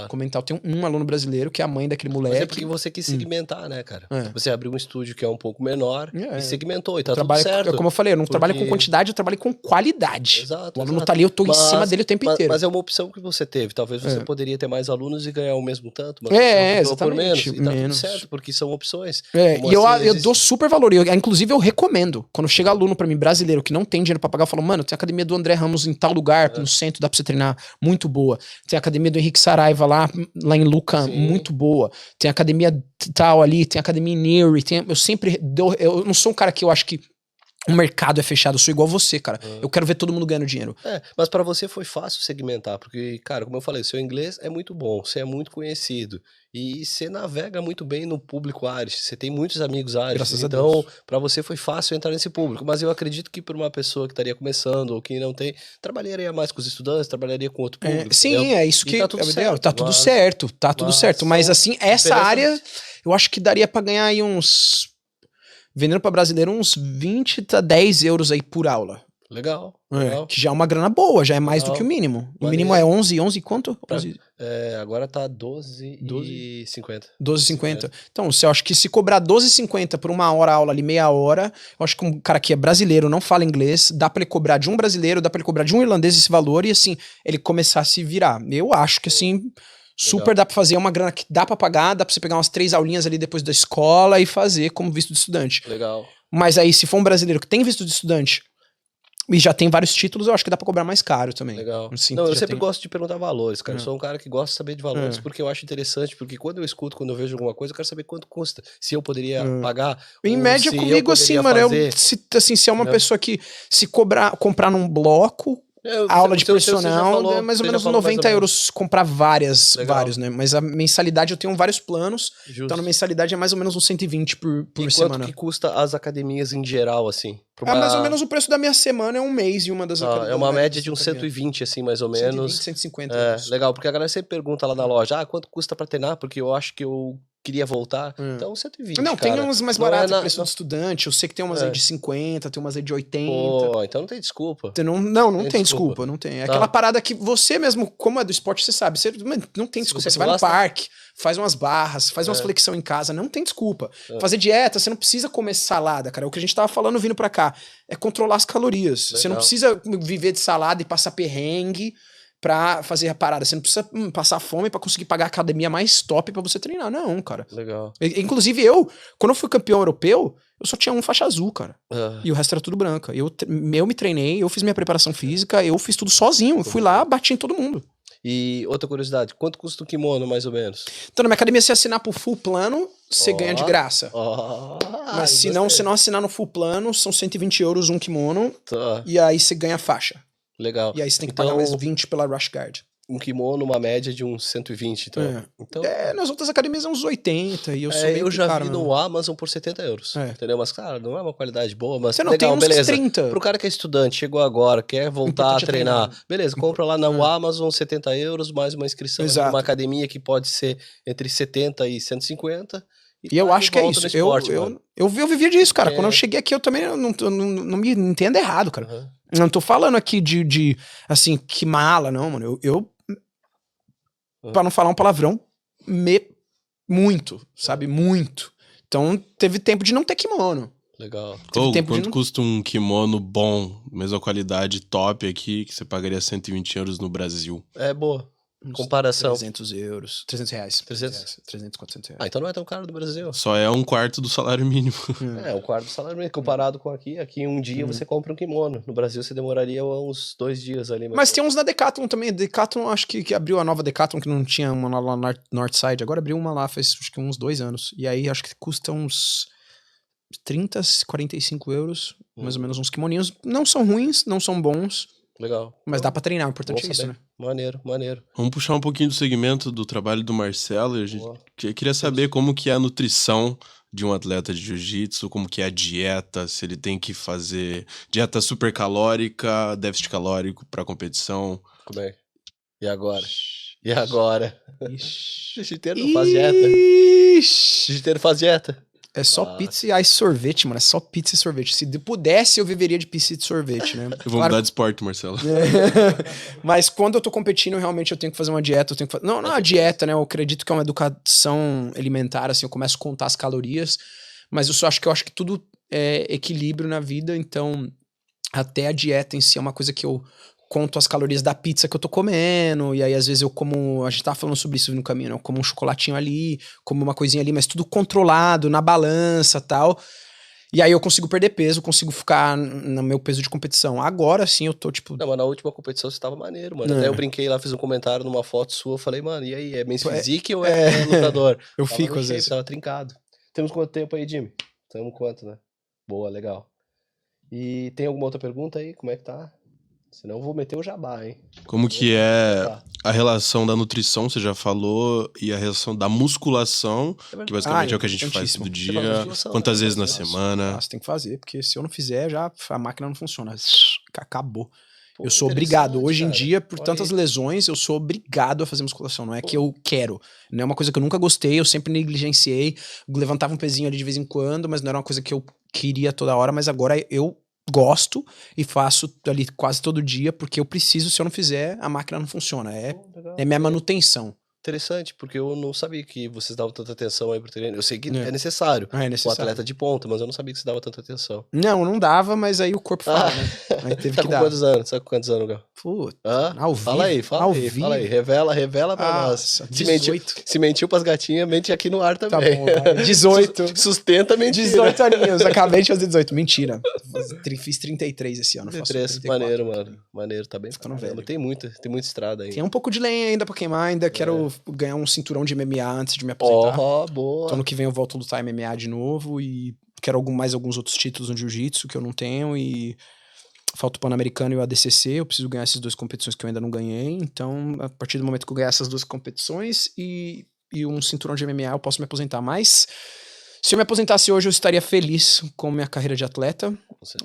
comentar. Eu tenho um aluno brasileiro, que é a mãe daquele moleque. Mas é porque você quis segmentar, né, cara? Você abriu um estúdio que é um pouco menor e segmentou, e tá tudo certo. Como eu falei, eu não trabalho com quantidade, eu trabalho com qualidade. Exato. O aluno tá ali, eu tô em cima dele o tempo inteiro. Mas é uma opção que você teve. Talvez você poderia ter mais alunos e ganhar o mesmo tanto, mas exatamente. por menos. E tá tudo certo, porque são opções. E eu dou super valor. Inclusive, eu recomendo. Quando chega aluno pra mim, brasileiro, que não tem dinheiro pra pagar, eu falo, mano, tem a academia do André Ramos em tal lugar, no centro, dá pra você treinar, muito boa. Tem a academia do Henrique Saraiva lá em Lucan, muito boa. Tem a academia tal ali, tem a academia em Newry, eu sempre dou, eu não sou um cara que eu acho que o mercado é fechado, eu sou igual você, cara. Eu quero ver todo mundo ganhando dinheiro. Mas pra você foi fácil segmentar, porque, cara, como eu falei, seu inglês é muito bom, você é muito conhecido e você navega muito bem no público Irish, você tem muitos amigos Irish, Graças a então Deus. pra você foi fácil entrar nesse público, mas eu acredito que pra uma pessoa que estaria começando ou que não tem, trabalharia mais com os estudantes, trabalharia com outro público. Sim, entendeu? é isso que tá tudo é o ideal. certo, Tá tudo certo, tá tudo certo. Mas assim, essa área, eu acho que daria pra ganhar aí vendendo pra brasileiro uns 20 a 10 euros aí por aula. Legal. Que já é uma grana boa, já é mais do que o mínimo. O mínimo é 11 quanto? Agora tá 12,50. 12,50. Então, eu acho que se cobrar 12,50 por uma hora aula ali, meia hora, eu acho que um cara que é brasileiro, não fala inglês, dá pra ele cobrar de um brasileiro, dá pra ele cobrar de um irlandês esse valor e assim, ele começar a se virar. Eu acho que assim, Super dá pra fazer, é uma grana que dá pra pagar, dá pra você pegar umas 3 aulinhas ali depois da escola e fazer como visto de estudante. Legal. Mas aí, se for um brasileiro que tem visto de estudante e já tem vários títulos, eu acho que dá pra cobrar mais caro também. Legal. Assim, Não, eu já sempre tem- gosto de perguntar valores, cara. É. Eu sou um cara que gosta de saber de valores É. porque eu acho interessante, porque quando eu escuto, quando eu vejo alguma coisa, eu quero saber quanto custa. Se eu poderia É. pagar. Em ou média, se eu comigo, assim, poderia mano, fazer. se é uma né? pessoa que se comprar num bloco, Eu- a aula de você já personal falou, é mais ou você já menos falou mais 90 ou menos. euros comprar vários, Legal. né? Mas a mensalidade eu tenho vários planos, Justo. então a mensalidade é mais ou menos uns 120 por E quanto semana. que custa as academias em geral, assim? Pra É uma- mais ou menos o preço da minha semana é um mês em uma das É uma média de uns academias. 120, assim, mais ou 120, menos. 150 É, euros. legal, porque a galera sempre pergunta lá na loja, quanto custa pra treinar? Porque eu acho que eu queria voltar. Então, 120, Não, tem cara. uns mais Não é baratos, na- preço não- de estudante. Eu sei que tem umas aí de 50, tem umas aí de 80. Pô, então não tem desculpa. Não Tem tem desculpa. desculpa, não tem. É Tá. aquela parada que você mesmo, como é do esporte, você sabe. Mano, não tem Se desculpa. você Você vai no gosta- parque, faz umas barras, faz umas É. flexão em casa, não tem desculpa. É. Fazer dieta, você não precisa comer salada, cara. É o que a gente tava falando vindo pra cá. É controlar as calorias. Você não Legal. precisa viver de salada e passar perrengue pra fazer a parada. Você não precisa passar fome pra conseguir pagar a academia mais top pra você treinar. Não, cara. Legal. Inclusive quando eu fui campeão europeu, eu só tinha um faixa azul, cara. E o resto era tudo branca. Eu me treinei, eu fiz minha preparação física, eu fiz tudo sozinho. Eu fui lá, bati em todo mundo. E outra curiosidade, quanto custa um kimono, mais ou menos? Então, na minha academia, se assinar pro full plano, você Ó. ganha de graça. Ó, Mas se não assinar no full plano, são 120 euros um kimono, Tá, e aí você ganha faixa. legal. E aí você tem que Então, pagar mais 20 pela Rush Guard. Um kimono, uma média de uns 120, então. É. Então, Nas outras academias é uns 80, e eu sou meio eu já cara, vi mesmo. no Amazon por 70 euros. É. Entendeu? Mas, cara, não é uma qualidade boa, mas Você não legal, tem uns beleza. 30. Pro cara que é estudante, chegou agora, quer voltar a Importante é treinar. treinar. Beleza, compra lá na Amazon 70 euros, mais uma inscrição em Exato. uma academia que pode ser entre 70 e 150. E eu tá acho de que é volta isso. no esporte, mano. Eu vivia disso, cara. É. Quando eu cheguei aqui, eu também não me entendo errado, cara. Aham. Não tô falando aqui de assim, que mala, não, mano. Pra não falar um palavrão, muito, sabe? Muito. Então, teve tempo de não ter kimono. Legal. Teve Ô, tempo de quanto não- custa um kimono bom, mesma qualidade, top aqui, que você pagaria 120 euros no Brasil? É boa. Uns Comparação. 300 euros. 300 reais. 300? 300, 400 reais. Ah, então não é tão caro no Brasil. Só é um quarto do salário mínimo. É, um quarto do salário mínimo comparado com aqui. Aqui em um dia você compra um kimono. No Brasil você demoraria uns 2 dias ali. Mas tem uns da Decathlon também. Decathlon, acho que abriu a nova Decathlon, que não tinha uma lá na Northside. Agora abriu uma lá faz acho que uns 2 anos. E aí acho que custa uns 30, 45 euros. Mais ou menos uns kimoninhos. Não são ruins, não são bons. Legal. Mas dá pra treinar, o importante Bom é isso, saber. né? Maneiro, maneiro. Vamos puxar um pouquinho do segmento do trabalho do Marcelo. Boa. Eu queria saber como que é a nutrição de um atleta de jiu-jitsu, como que é a dieta, se ele tem que fazer dieta super calórica, déficit calórico pra competição. Como é? E agora? E agora? Ixi. Jiu-jiteiro não faz dieta. Ixi. Jiu-jiteiro faz dieta. É só pizza e ice sorvete, mano. É só pizza e sorvete. Se pudesse, eu viveria de pizza e de sorvete, né? Eu vou mudar de esporte, Marcelo. Mas quando eu tô competindo, realmente eu tenho que fazer uma dieta. Eu tenho que Não é uma dieta, né? Eu acredito que é uma educação alimentar, assim. Eu começo a contar as calorias. Mas eu acho que tudo é equilíbrio na vida. Então, até a dieta em si é uma coisa que eu conto as calorias da pizza que eu tô comendo, e aí às vezes eu como, a gente tava falando sobre isso no caminho, né? Eu como um chocolatinho ali, como uma coisinha ali, mas tudo controlado, na balança, tal. E aí eu consigo perder peso, consigo ficar no meu peso de competição. Agora sim eu tô tipo... Não, mas na última competição você tava maneiro, mano. É. Até eu brinquei lá, fiz um comentário numa foto sua, eu falei, mano, e aí, é Men's É, Physique ou é lutador? Eu Tava fico no às shape, vezes. Tava trincado. Temos quanto tempo aí, Jimmy? Temos quanto, né? Boa, legal. E tem alguma outra pergunta aí? Como é que tá? Senão eu vou meter o jabá, hein? Como que é Tá. a relação da nutrição, você já falou, e a relação da musculação, que basicamente é o que a gente faz importantíssimo. todo Você fala dia, musculação, quantas né? vezes na Nossa. semana. Você tem que fazer, porque se eu não fizer, já a máquina não funciona. Acabou. Pô, Eu sou obrigado. interessante, Hoje em cara. dia, por Olha tantas aí. lesões, eu sou obrigado a fazer musculação. Não é Pô. que eu quero. Não é uma coisa que eu nunca gostei, eu sempre negligenciei. Levantava um pezinho ali de vez em quando, mas não era uma coisa que eu queria toda hora. Mas agora eu gosto e faço ali quase todo dia, porque eu preciso. Se eu não fizer, a máquina não funciona. Pô, legal. É minha manutenção. Interessante, porque eu não sabia que vocês davam tanta atenção aí pro treino. Eu sei que É. é necessário. É O necessário. atleta de ponta, mas eu não sabia que você dava tanta atenção. Não dava, mas aí o corpo fala, né? Aí teve Tá que com dar. quantos anos? Tá com quantos anos, Gal? Puta, Hã? Fala aí, ao fala aí. vivo. Revela pra nós. Nossa, Se mentiu pras gatinhas, mente aqui no ar Tá também. bom, vai. 18. Sustenta a mentira. 18 aninhos, acabei de fazer 18. Mentira. Fiz 33 esse ano, faço 33, 34. maneiro, mano. Maneiro, tá bem pra Ficando caramba. velho. Tem muita estrada aí. Tem um pouco de lenha ainda pra queimar, ainda quero ganhar um cinturão de MMA antes de me aposentar. Então, Boa. ano que vem eu volto a lutar MMA de novo e quero mais alguns outros títulos no jiu-jitsu que eu não tenho e falta o Pan-Americano e o ADCC, eu preciso ganhar essas duas competições que eu ainda não ganhei, então a partir do momento que eu ganhar essas duas competições e um cinturão de MMA eu posso me aposentar, mas se eu me aposentasse hoje eu estaria feliz com minha carreira de atleta.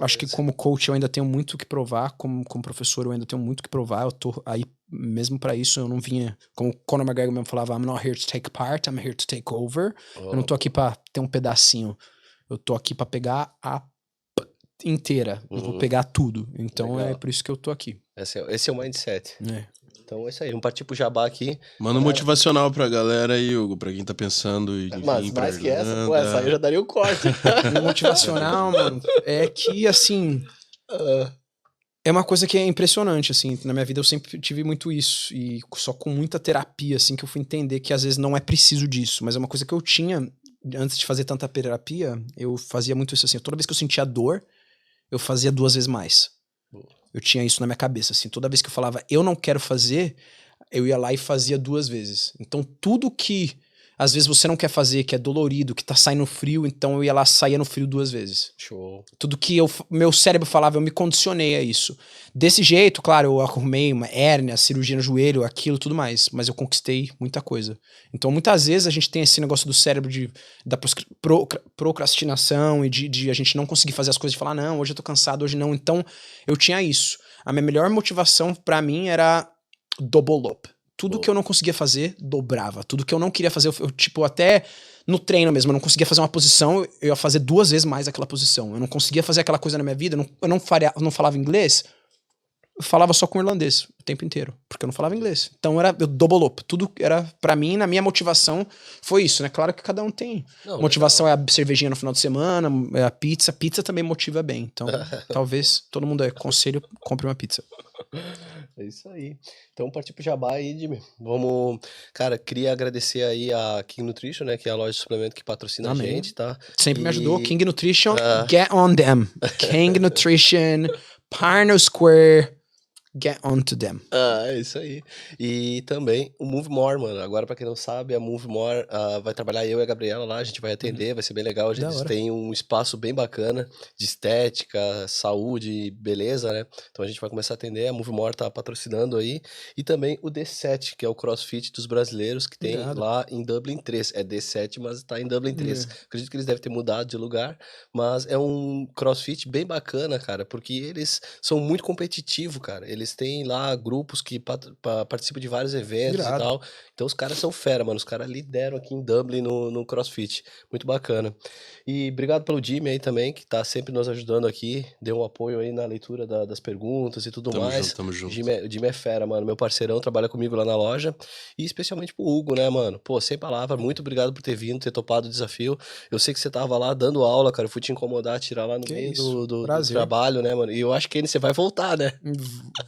Acho que como coach eu ainda tenho muito o que provar, como professor eu ainda tenho muito o que provar, eu tô aí mesmo pra isso, eu não vinha, como o Conor McGregor mesmo falava, I'm not here to take part, I'm here to take over. Eu não tô aqui pra ter um pedacinho, eu tô aqui pra pegar a inteira, eu vou pegar tudo, então Legal. é por isso que eu tô aqui. Esse é o mindset. É. Então é isso aí, vamos partir pro jabá aqui. Manda um motivacional pra galera aí, Hugo, pra quem tá pensando em Mas vir pra mais que essa, Irlanda. pô, essa aí eu já daria o corte. O motivacional, mano, é que, assim, é uma coisa que é impressionante, assim, na minha vida eu sempre tive muito isso, e só com muita terapia, assim, que eu fui entender que às vezes não é preciso disso, mas é uma coisa que eu tinha, antes de fazer tanta terapia, eu fazia muito isso, assim, toda vez que eu sentia dor, eu fazia 2 vezes mais. Eu tinha isso na minha cabeça, assim, toda vez que eu falava, eu não quero fazer, eu ia lá e fazia 2 vezes. Então, tudo que, às vezes, você não quer fazer, que é dolorido, que tá saindo frio, então eu ia lá, saía no frio 2 vezes. Show. Tudo que meu cérebro falava, eu me condicionei a isso. Desse jeito, claro, eu arrumei uma hérnia, cirurgia no joelho, aquilo, tudo mais, mas eu conquistei muita coisa. Então, muitas vezes, a gente tem esse negócio do cérebro da procrastinação e de a gente não conseguir fazer as coisas, de falar, não, hoje eu tô cansado, hoje não. Então, eu tinha isso. A minha melhor motivação pra mim era double up. Tudo que eu não conseguia fazer, dobrava. Tudo que eu não queria fazer, eu tipo, até no treino mesmo, eu não conseguia fazer uma posição, eu ia fazer 2 vezes mais aquela posição. Eu não conseguia fazer aquela coisa na minha vida, eu não falava inglês, eu falava só com irlandês o tempo inteiro, porque eu não falava inglês. Então eu double up. Tudo era, pra mim, na minha motivação, foi isso, né? Claro que cada um tem. Motivação é a cervejinha no final de semana, é a pizza. Pizza também motiva bem. Então, talvez todo mundo aconselho, compre uma pizza. É isso aí. Então, partir pro jabá aí, Jimmy. Vamos... Cara, queria agradecer aí a King Nutrition, né? Que é a loja de suplemento que patrocina a gente, tá? Sempre me ajudou. King Nutrition, get on them. King Nutrition, Parno Square, get on to them. É isso aí. E também o Move More, mano. Agora, pra quem não sabe, a Move More vai trabalhar eu e a Gabriela lá, a gente vai atender, vai ser bem legal. A gente tem um espaço bem bacana de estética, saúde, beleza, né? Então a gente vai começar a atender, a Move More tá patrocinando aí. E também o D7, que é o CrossFit dos brasileiros, que tem lá em Dublin 3. É D7, mas tá em Dublin 3. Acredito que eles devem ter mudado de lugar, mas é um CrossFit bem bacana, cara, porque eles são muito competitivos, cara. Eles têm lá grupos que participam de vários eventos e tal. Então os caras são fera, mano. Os caras lideram aqui em Dublin no CrossFit. Muito bacana. E obrigado pelo Jimmy aí também, que tá sempre nos ajudando aqui. Deu um apoio aí na leitura das perguntas e tudo mais. Tamo junto. O Jimmy é fera, mano. Meu parceirão, trabalha comigo lá na loja. E especialmente pro Hugo, né, mano? Pô, sem palavra, muito obrigado por ter vindo, ter topado o desafio. Eu sei que você tava lá dando aula, cara. Eu fui te incomodar, tirar lá no meio do trabalho, né, mano? E eu acho que você vai voltar, né?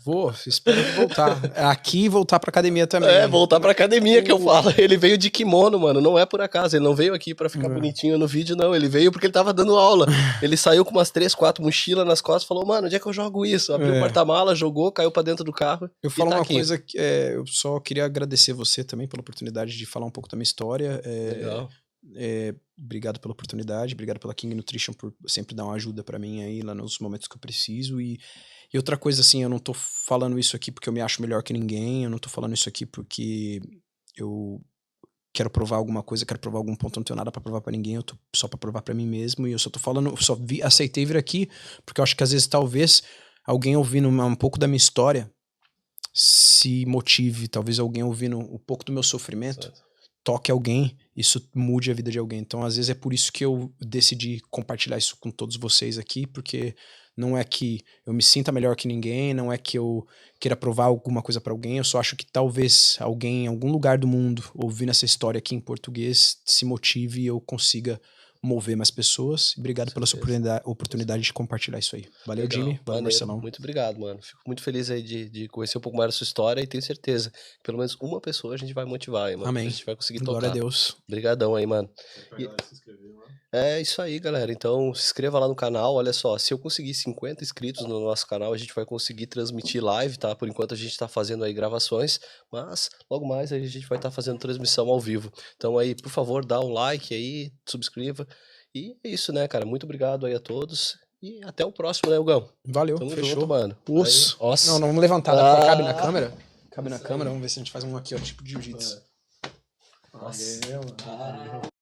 Vou, espero voltar. Aqui e voltar pra academia também. É, voltar pra academia que eu falo. Ele veio de kimono, mano. Não é por acaso. Ele não veio aqui pra ficar bonitinho no vídeo, não. Ele veio porque ele tava dando aula. Ele saiu com umas 3, 4 mochilas nas costas e falou, mano, onde é que eu jogo isso? Abriu o porta-mala, jogou, caiu pra dentro do carro. Eu falo uma coisa que eu só queria agradecer você também pela oportunidade de falar um pouco da minha história. Legal. Obrigado pela oportunidade, obrigado pela King Nutrition por sempre dar uma ajuda pra mim aí lá nos momentos que eu preciso. E outra coisa, assim, eu não tô falando isso aqui porque eu me acho melhor que ninguém, eu não tô falando isso aqui porque eu quero provar alguma coisa, quero provar algum ponto, eu não tenho nada pra provar pra ninguém, eu tô só pra provar pra mim mesmo, e eu só tô falando, aceitei vir aqui, porque eu acho que às vezes talvez alguém ouvindo um pouco da minha história se motive, talvez alguém ouvindo um pouco do meu sofrimento toque alguém, isso mude a vida de alguém. Então, às vezes é por isso que eu decidi compartilhar isso com todos vocês aqui, porque não é que eu me sinta melhor que ninguém, não é que eu queira provar alguma coisa pra alguém, eu só acho que talvez alguém em algum lugar do mundo, ouvindo essa história aqui em português, se motive e eu consiga mover mais pessoas. Obrigado pela sua oportunidade de compartilhar isso aí. Valeu, Legal, Jimmy. Valeu, maneiro. Marcelão. Muito obrigado, mano. Fico muito feliz aí de conhecer um pouco mais da sua história e tenho certeza que pelo menos uma pessoa a gente vai motivar aí, mano. Amém. A gente vai conseguir Glória a tocar. Deus. Obrigadão aí, mano. É isso aí, galera. Então, se inscreva lá no canal. Olha só, se eu conseguir 50 inscritos no nosso canal, a gente vai conseguir transmitir live, tá? Por enquanto a gente tá fazendo aí gravações, mas logo mais a gente vai estar fazendo transmissão ao vivo. Então aí, por favor, dá um like aí, subscreva. E é isso, né, cara? Muito obrigado aí a todos. E até o próximo, né, Hugão? Valeu, Tamo fechou. junto, mano. Os. Aí, nossa. Não, vamos levantar. Cabe na câmera? Cabe na Isso câmera. aí. Vamos ver se a gente faz um aqui, ó, tipo de jiu-jitsu. Nossa. Valeu, mano.